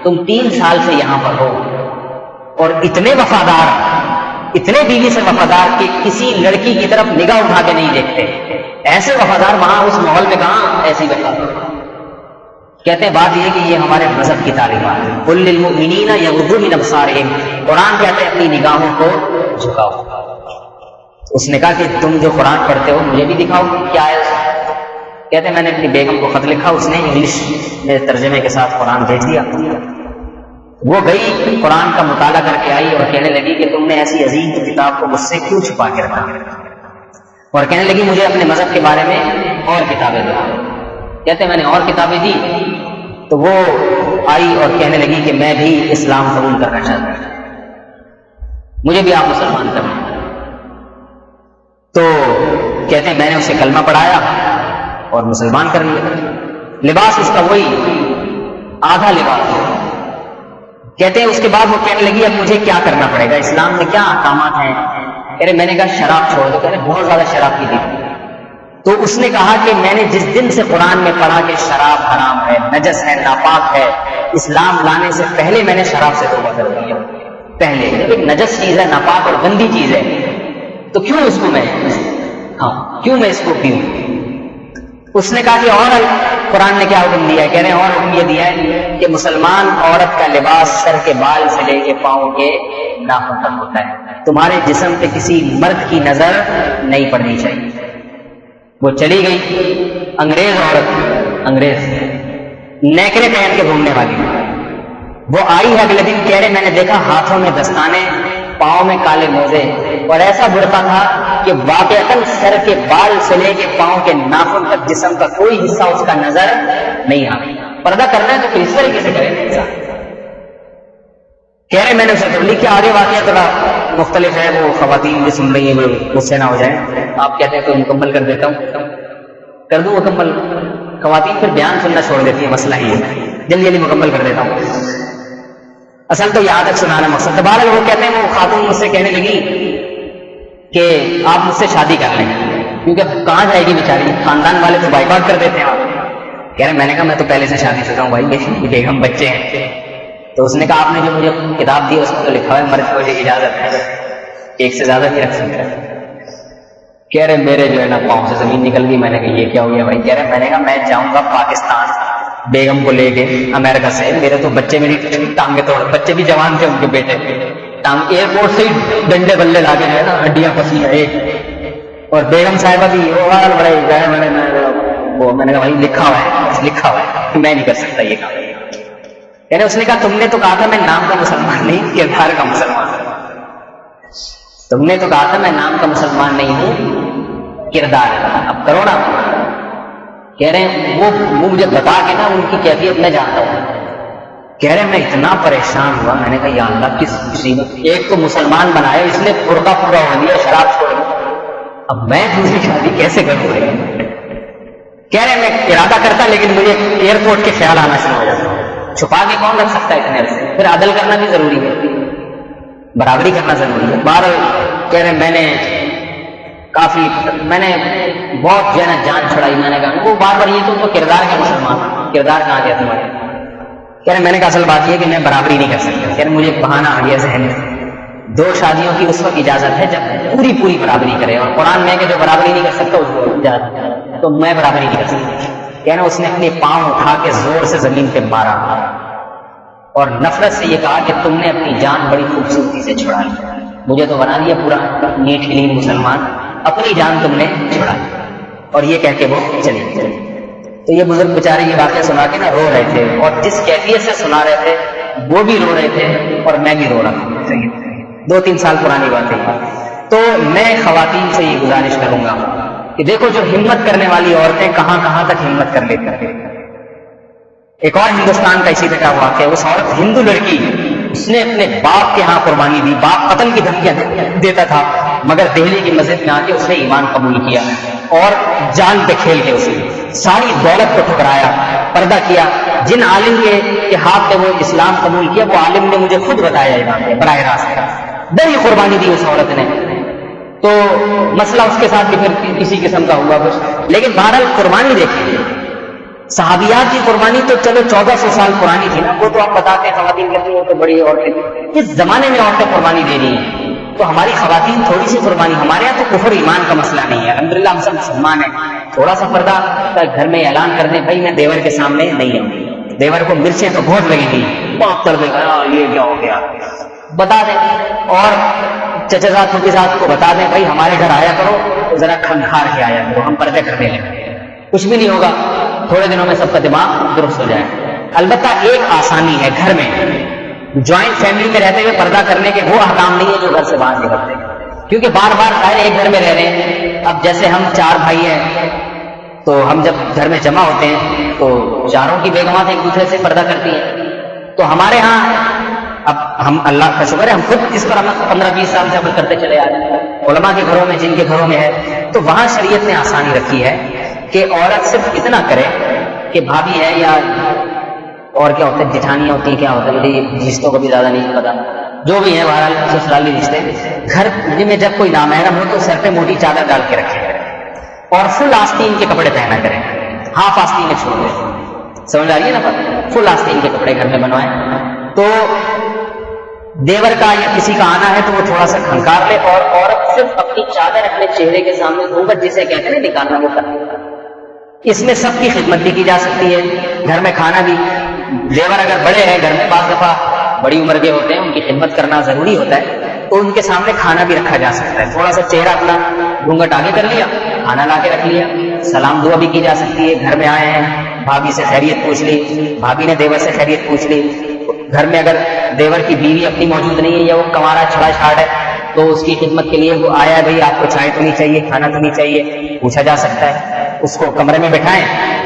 تم 3 سال سے یہاں پر ہو اور اتنے وفادار اتنے بیوی سے وفادار کہ کسی لڑکی کی طرف نگاہ اٹھا کے نہیں دیکھتے، ایسے وفادار وہاں اس ماحول میں کہاں ایسی وفادار۔ کہتے ہیں بات یہ کہ یہ ہمارے مذہب کی تعلیمات ہے، قل للمؤمنین یغضوا من ابصارہم، قرآن کہتے ہیں اپنی نگاہوں کو جھکاؤ۔ اس نے کہا کہ تم جو قرآن پڑھتے ہو مجھے بھی دکھاؤ کیا ہے۔ کہتے ہیں میں نے اپنی بیگم کو خط لکھا، اس نے انگلش میں ترجمے کے ساتھ قرآن بھیج دیا۔ وہ گئی قرآن کا مطالعہ کر کے آئی اور کہنے لگی کہ تم نے ایسی عظیم کتاب کو مجھ سے کیوں چھپا کے رکھا، اور کہنے لگی مجھے اپنے مذہب کے بارے میں اور کتابیں دو۔ کہتے ہیں میں نے اور کتابیں دی تو وہ آئی اور کہنے لگی کہ میں بھی اسلام قبول کرنا چاہتا ہوں، مجھے بھی آپ مسلمان کرنا۔ تو کہتے ہیں میں نے اسے کلمہ پڑھایا اور مسلمان کر لیا۔ لباس اس کا وہی آدھا لباس۔ کہتے ہیں اس کے بعد وہ کہنے لگی اب مجھے کیا کرنا پڑے گا، اسلام میں کیا احکامات ہیں۔ کہہ رہے میں نے کہا شراب چھوڑ دو۔ کہہ رہے بہت زیادہ شراب کی تھی۔ تو اس نے کہا کہ میں نے جس دن سے قرآن میں پڑھا کہ شراب حرام ہے، نجس ہے، ناپاک ہے، اسلام لانے سے پہلے میں نے شراب سے توبہ کر دیا۔ پہلے جب ایک نجس چیز ہے، ناپاک اور گندی چیز ہے، تو کیوں اس کو میں اس کو پیوں۔ اس نے کہا کہ اور قرآن نے کیا حکم دیا ہے؟ کہہ رہے ہیں اور حکم یہ دیا ہے کہ مسلمان عورت کا لباس سر کے بال سے لے کے پاؤں کے ناخن تک ہوتا ہے، تمہارے جسم پہ کسی مرد کی نظر نہیں پڑنی چاہیے۔ وہ چلی گئی انگریز عورت، انگریز نیکرے پہن کے گھومنے والی۔ وہ آئی اگلے دن، کہہ رہے میں نے دیکھا ہاتھوں میں دستانے، پاؤں میں کالے موزے، اور ایسا برقع تھا کہ واقعتاً سر کے بال سے لے کے پاؤں کے ناخن تک جسم کا کوئی حصہ اس کا نظر نہیں آتا۔ پردہ کرنا ہے تو پھر اس طریقے سے کرے انسان۔ کہہ رہے میں نے اسے کر لی کہ آگے واقعہ تھوڑا مختلف ہے، وہ خواتین بھی سن رہی ہیں، وہ غصے نہ ہو جائیں۔ آپ کہتے ہیں تو مکمل کر دیتا ہوں، کر دوں مکمل۔ خواتین پھر بیان سننا چھوڑ دیتی ہے، مسئلہ ہی ہے، جلدی جلدی مکمل کر دیتا ہوں۔ اصل تو یہاں تک سنانا مقصد ہے۔ بہرحال وہ کہتے ہیں وہ خاتون مجھ سے کہنے لگی کہ آپ مجھ سے شادی کر لیں، کیونکہ کہاں جائے گی بیچاری، خاندان والے تو بائیکاٹ کر دیتے ہیں۔ آپ کہہ رہے میں نے کہا میں تو پہلے سے شادی شدہ ہوں بھائی، بیگم بچے ہیں۔ تو اس نے کہا آپ نے جو مجھے کتاب دی اس میں تو لکھا ہے مرد کو مجھے اجازت ہے ایک سے زیادہ نہیں رکھ سکتا۔ کہہ رہے میرے جو ہے نا پاؤں سے زمین نکل گئی۔ میں نے کہا یہ کیا ہو گیا بھائی؟ کہہ رہے میں نے کہا میں جاؤں گا پاکستان بیگم کو لے کے امریکہ سے، میرے تو بچے میری ٹانگیں توڑ، بچے بھی جوان تھے ان کے بیٹے، ایئرپورٹ سے ہی ڈنڈے بلے لا کے جو ہے نا ہڈیاں پسی ہے، اور بیگم صاحبہ بھی میں نے کہا بھائی لکھا ہوا ہے میں نہیں کر سکتا یہ کام۔ یعنی اس نے کہا تم نے تو کہا تھا میں نام کا مسلمان نہیں کردار کا مسلمان ہوں، تم نے تو کہا تھا میں نام کا مسلمان نہیں ہوں کردار کا، اب کرو نا۔ کہہ رہے ہیں وہ مجھے بتا کے نا ان کی کیفیت میں جانتا ہوں۔ کہہ رہے ہیں میں اتنا پریشان ہوا، میں نے کہا یا اللہ کس مصیبت، ایک تو مسلمان بنایا اس نے برقع پورا ہو دیا، شراب چھوڑ دیا، اب میں دوسری شادی کیسے کروں؟ کہہ رہے ہیں میں ارادہ کرتا لیکن مجھے ایئرپورٹ کے خیال آنا شروع ہو جاتا، چھپا کے کون رکھ سکتا ہے اتنے عرصے؟ پھر عدل کرنا بھی ضروری ہے، برابری کرنا ضروری ہے۔ بہرحال کہہ رہے میں نے بہت جو ہے نا جان چھڑائی۔ میں نے کہا وہ بار بار یہ تو کردار کے مسلمان، کردار کہاں گیا تمہارے؟ کہہ رہے میں نے کہا اصل بات یہ کہ میں برابری نہیں کر سکتا۔ کہہ رہے مجھے بہانہ آ گیا ذہن میں، 2 شادیوں کی اس وقت اجازت ہے جب پوری برابری کرے، اور قرآن میں کہ جو برابری نہیں کر سکتا اس کو اجازت ہے، تو میں برابری نہیں کر سکتا۔ کہنا اس نے اپنے پاؤں اٹھا کے زور سے زمین پہ مارا اور نفرت سے یہ کہا کہ تم نے اپنی جان بڑی خوبصورتی سے چھڑا لی، مجھے تو بنا دیا پورا نیٹ کلین مسلمان، اپنی جان تم نے چھڑا لی۔ اور یہ کہہ کے وہ چلی گئی۔ تو یہ بزرگ بیچارے یہ واقعہ سنا کے نا رو رہے تھے، اور جس کیفیت سے سنا رہے تھے وہ بھی رو رہے تھے اور میں بھی رو رہا تھا۔ 2-3 سال پرانی بات ہے۔ تو میں خواتین سے یہ گزارش کروں گا کہ دیکھو جو ہمت کرنے والی عورتیں کہاں کہاں تک ہمت کر لیتی ہیں۔ ایک اور ہندوستان کا اسی طرح واقعہ، اس عورت ہندو لڑکی، اس نے اپنے باپ کے ہاں قربانی دی، باپ قتل کی دھمکیاں دیتا تھا، مگر دہلی کی مسجد میں آ کے اس نے ایمان قبول کیا اور جان پہ کھیل کے اس نے ساری دولت کو ٹھکرایا، پردہ کیا۔ جن عالم کے ہاتھ پہ وہ اسلام قبول کیا وہ عالم نے مجھے خود بتایا ایمان کے براہ راست، بڑی قربانی دی اس عورت نے۔ تو مسئلہ اس کے ساتھ بھی پھر کسی قسم کا ہوا کچھ، لیکن بہرحال قربانی دیکھیں، صحابیات کی قربانی تو چلو 1400 سال پرانی تھی نا، وہ تو آپ بتاتے ہیں خواتین کہتی ہیں وہ تو بڑی عورتیں، اس زمانے میں عورتیں قربانی دے رہی ہیں، تو ہماری خواتین تھوڑی سی قربانی، ہمارے یہاں تو کفر ایمان کا مسئلہ نہیں ہے، الحمدللہ ہم سب مسلمان ہیں، تھوڑا سا پردہ گھر میں اعلان کر دیں بھائی میں دیور کے سامنے نہیں آؤں گی، دیور کو مرچیں تو بہت لگیں گی، بہت تڑپے گا یہ کیا ہو گیا، بتا دیں، اور چچا صاحب پھوپھی صاحب کو بتا دیں بھائی ہمارے گھر آیا کرو تو ذرا کھنکھار کے آیا کرو، ہم پردے کرنے لگے، کچھ بھی نہیں ہوگا، تھوڑے دنوں میں سب کا دماغ درست ہو جائے۔ البتہ ایک آسانی ہے، گھر میں جوائنٹ فیملی میں رہتے ہوئے پردہ کرنے کے وہ احکام نہیں ہے جو گھر سے باہر نکلتے ہیں، کیونکہ بار بار ظاہر ایک گھر میں رہ رہے ہیں۔ اب جیسے ہم 4 بھائی ہیں تو ہم جب گھر میں جمع ہوتے ہیں تو چاروں کی بیگمات ایک دوسرے سے پردہ کرتی ہیں، تو ہمارے ہاں اب ہم اللہ کا شکر ہے ہم خود اس پر 15-20 سال سے عمل کرتے چلے آ رہے ہیں، علماء کے گھروں میں جن کے گھروں میں ہے تو وہاں شریعت نے آسانی رکھی ہے کہ عورت صرف اتنا کرے کہ بھابھی ہے یا اور کیا ہوتا ہے جٹھانیاں ہوتی ہیں، کیا ہوتا ہے مجھے رشتوں کو بھی زیادہ نہیں پتا، جو بھی ہے بہرحال سسرالی رشتے، گھر میں جب کوئی نامحرم ہو تو سر پہ موٹی چادر ڈال کے رکھے اور فل آستین کے کپڑے پہنا کریں، ہاف آستین میں چھوڑ دیں، سمجھ آ رہی ہے نا بات، فل آستین کے کپڑے گھر میں بنوائیں، تو دیور کا یا کسی کا آنا ہے تو وہ تھوڑا سا کھنکار لے، اور عورت صرف اپنی چادر اپنے چہرے کے سامنے گھونگھٹ جسے کہتے ہیں نکالنا وہ کرے۔ اس میں سب کی خدمت بھی کی جا سکتی ہے، گھر میں کھانا بھی، دیور اگر بڑے ہیں گھر میں، بعض دفعہ بڑی عمر کے ہوتے ہیں ان کی خدمت کرنا ضروری ہوتا ہے، تو ان کے سامنے کھانا بھی رکھا جا سکتا ہے، تھوڑا سا چہرہ اپنا گھونگھٹ آگے کر لیا، کھانا لا کے رکھ لیا، سلام دعا بھی کی جا سکتی ہے، گھر میں آئے ہیں بھابھی سے خیریت پوچھ لی، بھابھی نے دیور سے خیریت پوچھ لی، گھر میں اگر دیور کی بیوی اپنی موجود نہیں ہے یا وہ کمارا چھڑا چھاٹ ہے تو اس کی خدمت کے لیے وہ آیا ہے بھائی آپ کو چائے تو نہیں چاہیے، کھانا تو نہیں چاہیے، پوچھا جا سکتا ہے، اس کو کمرے میں بٹھائیں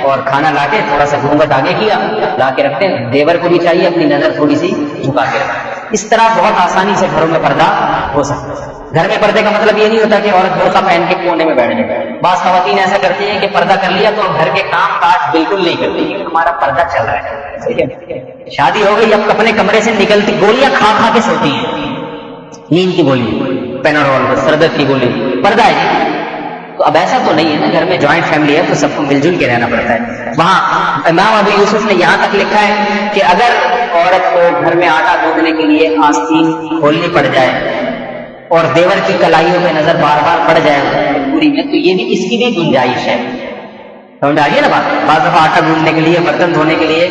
اور کھانا لا کے تھوڑا سا گھونگھٹ آگے کیا لا کے رکھتے ہیں، دیور کو بھی چاہیے اپنی نظر تھوڑی سی جھکا کے رکھیں، اس طرح بہت آسانی سے گھروں میں پردہ ہو سکتا ہے۔ گھر میں پردے کا مطلب یہ نہیں ہوتا کہ عورت برقع پہن کے کونے میں بیٹھ جائے، بعض خواتین ایسا کرتی ہیں کہ پردہ کر لیا تو گھر کے کام کاج بالکل نہیں کرتی، ہمارا پردہ چل رہا ہے، ٹھیک ہے، شادی ہو گئی اب اپنے کمرے سے نکلتی گولیاں کھا کھا کے سوتی ہیں، نیند کی گولی، پیناڈول، سردرد کی گولی، پردہ ہے، تو اب ایسا تو نہیں ہے نا، گھر میں جوائنٹ فیملی ہے تو سب کو مل جل کے رہنا پڑتا ہے۔ وہاں امام ابو یوسف نے یہاں تک لکھا ہے کہ اگر عورت کو گھر میں آٹا گوندنے کے لیے آستین کھولنی پڑ جائے اور دیور کی کلائیوں پہ نظر بار بار پڑ جائے پوری میں، تو یہ بھی اس کی بھی گنجائش ہے، سمجھ آ رہی ہے نا بات۔ بعض دفعہ آٹا گوندنے کے لیے، برتن دھونے کے لیے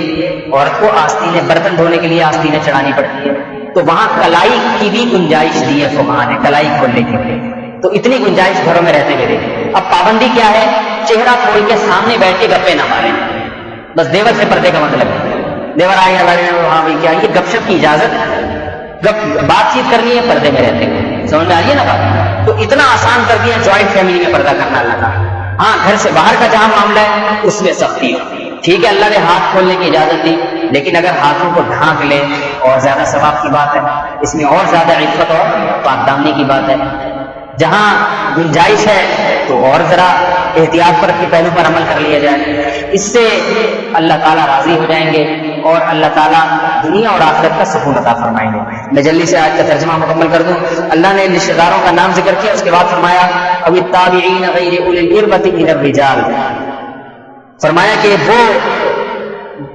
عورت کو آستینیں، برتن دھونے کے لیے آستینیں چڑھانی پڑتی ہے، تو وہاں کلائی کی بھی گنجائش دی ہے فقہاء نے، کلائی کھولنے کے لیے، تو اتنی گنجائش گھروں میں رہتے ہوئے دیکھیں۔ اب پابندی کیا ہے، چہرہ کھول کے سامنے بیٹھ کے گپے نہ ماریں، بس دیور سے پردے کا مطلب ہے، دیور آئے ہاں بھائی کیا، یہ گپ شپ کی اجازت، بات چیت کرنی ہے پردے میں رہتے ہوئے، سمجھ میں آ رہی ہے نا بات۔ تو اتنا آسان کر دیا جوائنٹ فیملی میں پردہ کرنا اللہ کا۔ ہاں گھر سے باہر کا جہاں معاملہ ہے اس میں سختی ہو، ٹھیک ہے، اللہ نے ہاتھ کھولنے کی اجازت دی، لیکن اگر ہاتھوں کو ڈھانک لے اور زیادہ ثواب کی بات ہے، اس میں اور زیادہ عفت اور پاک دامنی کی بات ہے۔ جہاں گنجائش ہے تو اور ذرا احتیاط پر کے پہلو پر عمل کر لیا جائے، اس سے اللہ تعالیٰ راضی ہو جائیں گے اور اللہ تعالیٰ دنیا اور آخرت کا سکون عطا فرمائیں گے۔ میں جلدی سے آج کا ترجمہ مکمل کر دوں۔ اللہ نے رشتہ داروں کا نام ذکر کیا، اس کے بعد فرمایا او التابعین غیر اولی الاربۃ من الرجال، فرمایا کہ وہ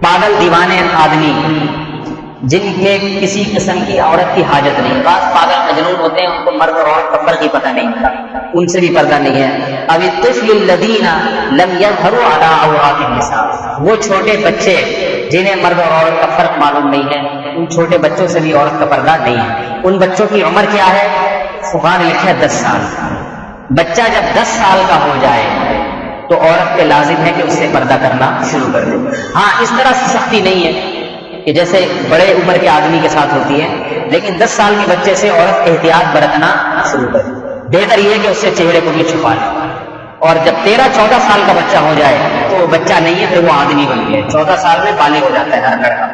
پاگل دیوانے آدمی جن میں کسی قسم کی عورت کی حاجت نہیں، بعض پاگل مجنون ہوتے ہیں ان کو مرد اور عورت کا فرق ہی پتہ نہیں ہوتا، ان سے بھی پردہ نہیں ہے۔ اب الطفل الذین لم یظہروا علی عورات النساء، وہ چھوٹے بچے جنہیں مرد اور عورت کا فرق معلوم نہیں ہے، ان چھوٹے بچوں سے بھی عورت کا پردہ نہیں ہے۔ ان بچوں کی عمر کیا ہے، فقہاء نے لکھا ہے 10 سال۔ بچہ جب 10 سال کا ہو جائے تو عورت پہ لازم ہے کہ اس سے پردہ کرنا شروع کر دے۔ ہاں اس طرح سے سختی نہیں ہے کہ جیسے بڑے عمر کے آدمی کے ساتھ ہوتی ہے، لیکن 10 سال کے بچے سے عورت احتیاط برتنا شروع کرے، بہتر یہ ہے کہ اس سے چہرے کو بھی چھپا لے، اور جب 13-14 سال کا بچہ ہو جائے تو وہ بچہ نہیں ہے، پھر وہ آدمی بن گیا، 14 سال میں بالغ ہو جاتا ہے ہر لڑکا،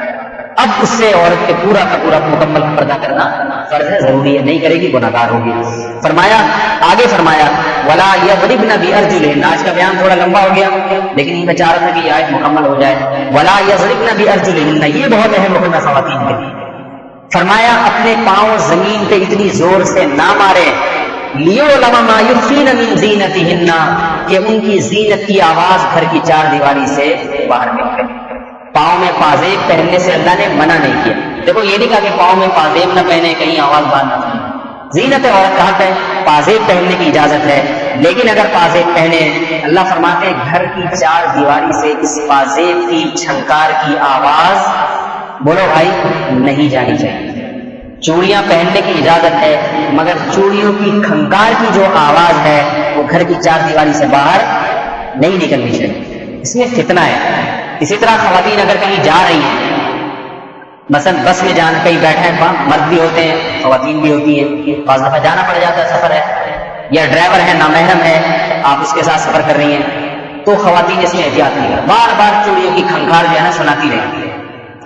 اب اس سے عورت کے پورا کا پورا مکمل پردہ کرنا فرض ہے، ضروری ہے، نہیں کرے گی گناہ گار ہوگی۔ فرمایا آگے فرمایا ولا یضربن بارجلہن، آج کا بیان تھوڑا لمبا ہو گیا لیکن یہ میں چاہ رہا تھا کہ یہ آیت مکمل ہو جائے۔ ولا یضربن بارجلہن، یہ بہت اہم حکم ہے خواتین کے لیے۔ فرمایا اپنے پاؤں زمین پہ اتنی زور سے نہ مارے، لیعلم ما یخفین من زینتہن، کہ ان کی زینت کی آواز گھر کی چار دیواری سے باہر نکلے۔ پاؤں میں پازیب پہننے سے اللہ نے منع نہیں کیا، دیکھو یہ نہیں کہا کہ پاؤں میں پازیب نہ پہنے کہیں آواز باہر نہ سنے، زینت عورت کہاں ہے؟ پازیب پہننے کی اجازت ہے، لیکن اگر پازیب پہنے، اللہ فرماتے ہیں گھر کی چار دیواری سے اس پازیب کی چھنکار کی آواز بولو بھائی نہیں جانی چاہیے۔ چوڑیاں پہننے کی اجازت ہے، مگر چوڑیوں کی کھنکار کی جو آواز ہے وہ گھر کی چار دیواری سے باہر نہیں نکلنی چاہیے، اس میں فتنہ ہے۔ اسی طرح خواتین اگر کہیں جا رہی ہیں، مثلا بس میں جانا، کہیں بیٹھے ہیں، مرد بھی ہوتے ہیں خواتین بھی ہوتی ہیں، بعض دفعہ جانا پڑ جاتا ہے، سفر ہے یا ڈرائیور ہے نامحرم ہے، آپ اس کے ساتھ سفر کر رہی ہیں، تو خواتین اس میں احتیاط نہیں کریں، بار بار چوڑیوں کی کھنکار جو ہے نا سناتی رہتی ہے۔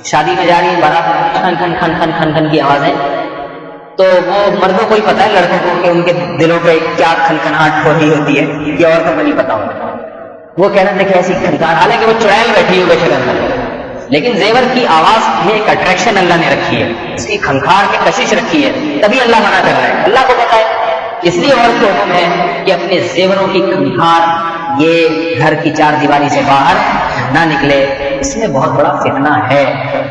شادی میں جا رہی ہیں، بارات کھن کھن کھن کھن کھن کھن کی آوازیں، تو وہ مردوں کو ہی پتا ہے، لڑکوں کو کہ ان کے دلوں پہ کیا کھنکھناہٹ ہو رہی ہوتی ہے، یہ عورتوں کو نہیں پتا ہوتا۔ وہ کہنا دیکھیں ایسی کھنکار، حالانکہ وہ چڑیل بیٹھی ہوئی شرم، لیکن زیور کی آواز میں ایک اٹریکشن اللہ نے رکھی ہے، اس کی کھنکھار کی کشش رکھی ہے، تبھی اللہ منع کر رہا ہے، اللہ کو پتا ہے۔ اس لیے عورت کو حکم ہے کہ اپنے زیوروں کی کھنکھار یہ گھر کی چار دیواری سے باہر نہ نکلے، اس میں بہت بڑا فتنہ ہے،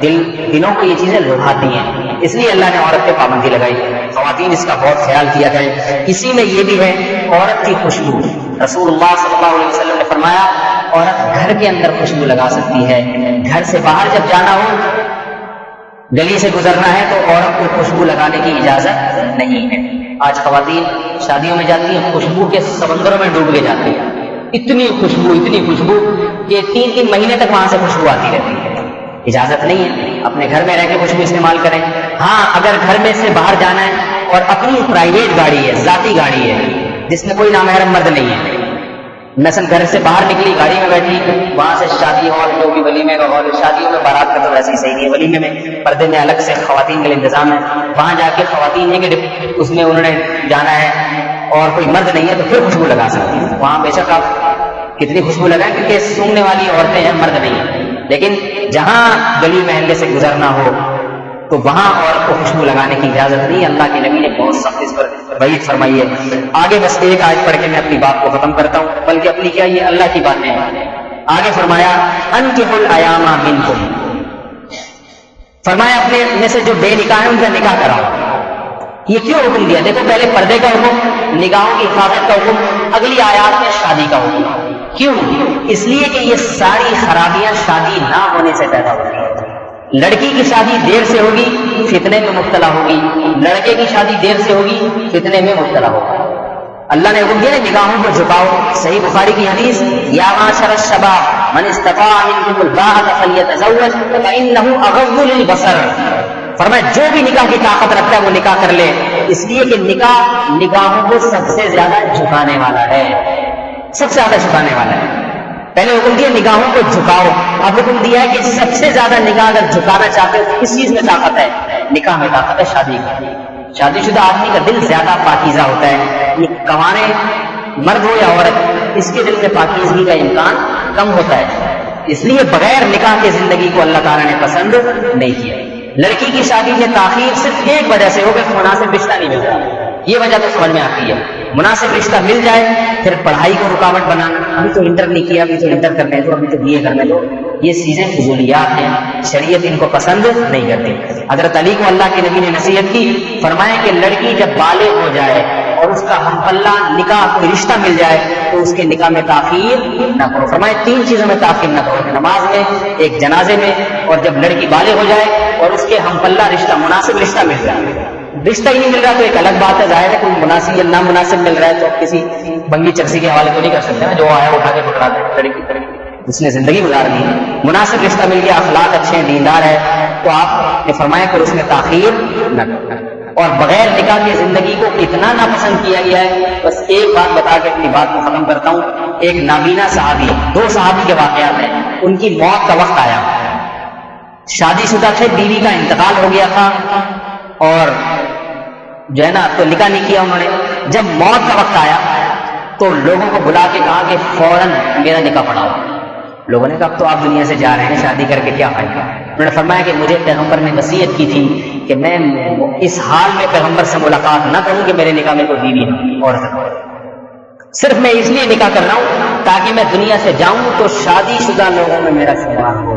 دلوں کو یہ چیزیں لبھاتی ہیں، اس لیے اللہ نے عورت پہ پابندی لگائی۔ خواتین اس کا بہت خیال کیا کریں۔ اسی میں یہ بھی ہے عورت کی خوشبو، رسول اللہ صلی اللہ علیہ وسلم نے فرمایا عورت گھر کے اندر خوشبو لگا سکتی ہے، گھر سے باہر جب جانا ہو، گلی سے گزرنا ہے، تو عورت کو خوشبو لگانے کی اجازت نہیں ہے۔ آج خواتین شادیوں میں جاتی ہیں، خوشبو کے سمندروں میں ڈوب کے جاتی ہیں، اتنی خوشبو کہ 3 مہینے تک وہاں سے خوشبو آتی رہتی ہے۔ اجازت نہیں ہے، اپنے گھر میں رہ کے خوشبو استعمال کریں۔ ہاں اگر گھر میں سے باہر جانا ہے اور اپنی پرائیویٹ گاڑی ہے، ذاتی گاڑی ہے، جس میں کوئی نامحرم مرد نہیں ہے، مثلا گھر سے باہر نکلی، گاڑی میں بیٹھی، وہاں سے شادی ہال جو بھی ولیمے کا ہال، شادیوں میں بارات کا تو ویسے ہی صحیح نہیں ہے، ولیمے میں پردے میں الگ سے خواتین کے لیے انتظام ہے، وہاں جا کے خواتین ہیں کہ اس میں انہوں نے جانا ہے اور کوئی مرد نہیں ہے تو پھر خوشبو لگا سکتی ہے۔ وہاں بے شک آپ کتنی خوشبو لگائیں کیونکہ سونگنے والی عورتیں ہیں، مرد نہیں ہیں، لیکن جہاں گلی محلے سے گزرنا ہو تو وہاں عورت کو خوشبو لگانے کی اجازت نہیں۔ اللہ کے نبی نے بہت سخت اس پر وعید فرمائی ہے۔ آگے بس ایک آیت پڑھ کے میں اپنی بات کو ختم کرتا ہوں، بلکہ اپنی کیا یہ اللہ کی باتیں ہیں۔ آگے فرمایا انکحوا الایام منکم، فرمایا اپنے میں سے جو بے نکاح ہیں ان کا نکاح کراؤ۔ یہ کیوں حکم دیا؟ دیکھو پہلے پردے کا حکم، نگاہوں کی حفاظت کا حکم، اگلی آیات میں شادی کا حکم۔ کیوں؟ اس لیے کہ یہ ساری خرابیاں شادی نہ ہونے سے پیدا ہوتی ہیں۔ لڑکی کی شادی دیر سے ہوگی، فتنے میں مبتلا ہوگی، لڑکے کی شادی دیر سے ہوگی، فتنے میں مبتلا ہوگا۔ اللہ نے حکم دیا نگاہوں کو جھکاؤ۔ صحیح بخاری کی حدیث، یا معاشر الشباب من استطاع منکم الباءۃ فلیتزوج فانہ اغض للبصر، فرمایا جو بھی نکاح کی طاقت رکھتا ہے وہ نکاح کر لے، اس لیے کہ نکاح نگاہوں کو سب سے زیادہ جھکانے والا ہے، سب سے زیادہ جھکانے والا ہے۔ پہلے حکم دیا نگاہوں کو جھکاؤ، اب حکم دیا ہے کہ سب سے زیادہ نگاہ اگر جھکانا چاہتے ہو کس چیز میں طاقت ہے؟ نکاح میں طاقت ہے، شادی کا۔ شادی شدہ آدمی کا دل زیادہ پاکیزہ ہوتا ہے، یہ کمانے مرد ہو یا عورت، اس کے دل میں پاکیزگی کا امکان کم ہوتا ہے، اس لیے بغیر نکاح کے زندگی کو اللہ تعالیٰ نے پسند نہیں کیا۔ لڑکی کی شادی میں تاخیر صرف ایک وجہ سے ہو کہ مناسب رشتہ نہیں مل رہا، یہ وجہ تو سمجھ میں آتی ہے۔ مناسب رشتہ مل جائے پھر پڑھائی کو رکاوٹ بنانا، ابھی تو انٹر نہیں کیا، ابھی تو انٹر کرنے دو، ابھی تو BA کرنے دو، یہ چیزیں فضولیات ہیں، شریعت ان کو پسند نہیں کرتی۔ حضرت علی کو اللہ کے نبی نے نصیحت کی، فرمایا کہ لڑکی جب بالغ ہو جائے اور اس کا ہم پلہ نکاح کوئی رشتہ مل جائے تو اس کے نکاح میں تاخیر نہ کرو۔ فرمایا 3 چیزوں میں تاخیر نہ کرو، نماز میں، ایک جنازے میں، اور جب لڑکی بالغ ہو جائے اور اس کے ہم پلہ رشتہ، مناسب رشتہ مل جائے۔ رشتہ ہی نہیں مل رہا تو ایک الگ بات ہے، ظاہر ہے کوئی مناسب یا نامناسب مل رہا ہے تو کسی بنگی چرسی کے حوالے تو نہیں کر سکتے نا، جو آیا اٹھا کے پکڑا دے، لڑکی اس نے زندگی گزارنی ہے۔ مناسب رشتہ مل گیا، اخلاق اچھے ہیں، دیندار ہے، تو آپ نے فرمایا کہ اس میں تاخیر نہ کرنا۔ اور بغیر نکاح کی زندگی کو اتنا ناپسند کیا گیا ہے، بس ایک بات بتا کے اپنی بات کو ختم کرتا ہوں۔ ایک نابینا صحابی، 2 صحابی کے واقعات ہیں، ان کی موت کا وقت آیا، شادی شدہ تھے، بیوی کا انتقال ہو گیا تھا اور جو ہے نا تو نکاح نہیں کیا انہوں نے۔ جب موت کا وقت آیا تو لوگوں کو بلا کے کہا کہ فوراً میرا نکاح پڑھاؤ۔ لوگوں نے کہا اب تو آپ دنیا سے جا رہے ہیں، شادی کر کے کیا فائدہ؟ انہوں نے فرمایا کہ مجھے پیغمبر نے وصیت کی تھی کہ میں اس حال میں پیغمبر سے ملاقات نہ کروں کہ میرے نکاح میں کوئی بیوی نہ اور صرف میں اس لیے نکاح کر رہا ہوں تاکہ میں دنیا سے جاؤں تو شادی شدہ لوگوں میں میرا شمار ہو۔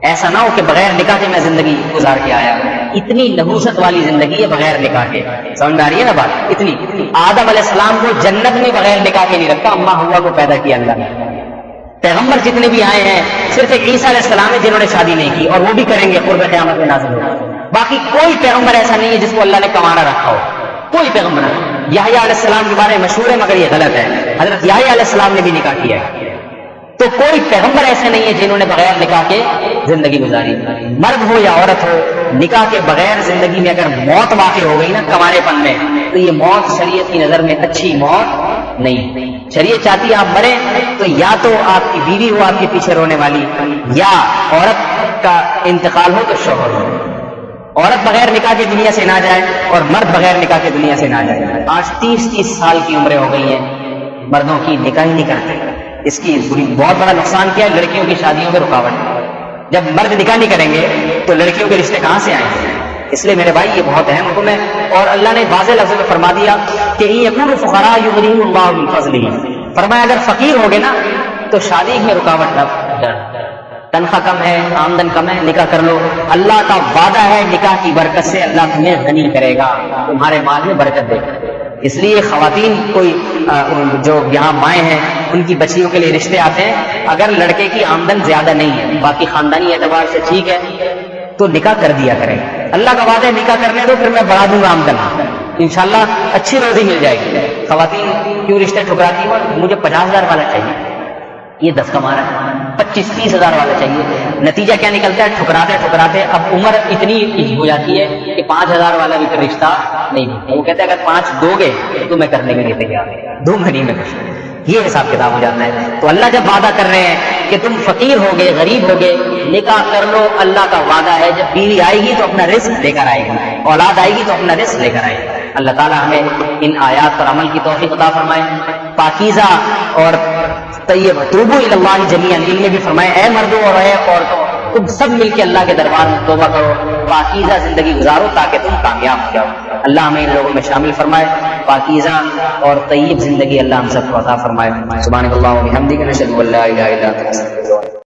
ایسا نہ ہو کہ بغیر نکاح کے میں زندگی گزار کے آیا. اتنی نحوست والی زندگی ہے بغیر نکاح کے. سمجھ میں آ رہی ہے نا بات؟ اتنی. آدم علیہ السلام کو جنت میں بغیر نکاح کے نہیں رکھا، اما ہوا کو پیدا کیا اللہ نے. پیغمبر جتنے بھی آئے ہیں صرف ایک عیسیٰ علیہ السلام ہے جنہوں نے شادی نہیں کی، اور وہ بھی کریں گے قرب قیامت میں نازل ہوگا. باقی کوئی پیغمبر ایسا نہیں ہے جس کو اللہ نے کنوارا رکھا ہو. کوئی پیغمبر نہیں. یحییٰ علیہ السلام کے بارے میں مشہور ہے مگر یہ غلط ہے. حضرت یحییٰ علیہ السلام نے بھی نکاح کیا ہے. تو کوئی پیغمبر ایسے نہیں ہے جنہوں نے بغیر نکاح کے زندگی گزاری. مرد ہو یا عورت ہو، نکاح کے بغیر زندگی میں اگر موت واقع ہو گئی نا کنوارے پن میں، تو یہ موت شریعت کی نظر میں اچھی موت نہیں. شریعت چاہتی ہے آپ مریں تو یا تو آپ کی بیوی ہو آپ کے پیچھے رونے والی، یا عورت کا انتقال ہو تو شوہر ہو. عورت بغیر نکاح کی دنیا سے نہ جائے اور مرد بغیر نکاح کی دنیا سے نہ جائے. آج 30 سال کی عمریں ہو گئی ہیں مردوں کی، نکاح ہی نہیں کرتے. اس کی بہت بڑا نقصان کیا ہے؟ لڑکیوں کی شادیوں میں رکاوٹ. جب مرد نکاح نہیں کریں گے تو لڑکیوں کے رشتے کہاں سے آئیں گے؟ اس لیے میرے بھائی یہ بہت اہم حکم ہے. اور اللہ نے واضح لفظوں میں فرما دیا کہ یکونوا فقراء یغنیہم اللہ من فضلہ. فرمایا اگر فقیر ہوگے نا تو شادی میں رکاوٹ نہ ڈر. تنخواہ کم ہے، آمدن کم ہے، نکاح کر لو. اللہ کا وعدہ ہے نکاح کی برکت سے اللہ تمہیں غنی کرے گا، تمہارے مال میں برکت دے گا. اس لیے خواتین کوئی جو یہاں مائیں ہیں ان کی بچیوں کے لیے رشتے آتے ہیں، اگر لڑکے کی آمدن زیادہ نہیں ہے، باقی خاندانی اعتبار سے ٹھیک ہے، تو نکاح کر دیا کریں. اللہ کا وعدہ ہے نکاح کرنے دو پھر میں بڑھا دوں گا آمدن، انشاءاللہ اچھی روزی مل جائے گی. خواتین کیوں رشتے ٹھکراتی ہیں؟ مجھے 50,000 والا چاہیے، یہ 10 کما رہا ہے، 25-30 ہزار والا چاہیے. نتیجہ کیا نکلتا ہے؟ ٹھکراتے ٹھکراتے اب عمر اتنی ہو جاتی ہے کہ 5,000 والا بھی پھر رشتہ نہیں ہوتا. وہ کہتے ہیں اگر 5 دو گے تو میں کرنے کے لیے تیار ہوں، 2 مہینے میں کچھ. یہ حساب کتاب ہو جاتا ہے. تو اللہ جب وعدہ کر رہے ہیں کہ تم فقیر ہوگے، غریب ہوگے، نکاح کر لو. اللہ کا وعدہ ہے جب بیوی آئے گی تو اپنا رزق لے کر آئے گی، اولاد آئے گی تو اپنا رزق لے کر آئے گی. اللہ تعالیٰ ہمیں ان آیات پر عمل کی توفیق عطا فرمائے. پاکیزہ اور طیب توبوا الی اللہ جمیعا، ان میں بھی فرمائے اے مردوں اور اے عورتوں تم سب مل کے اللہ کے دربار میں توبہ کرو، پاکیزہ زندگی گزارو تاکہ تم کامیاب ہو جاؤ. اللہ ہمیں ان لوگوں میں شامل فرمائے. پاکیزہ اور طیب زندگی اللہ ہم سب کو عطا فرمائے. سبحانک اللہم و بحمدک، نشہد ان لا الہ الا انت، نستغفرک.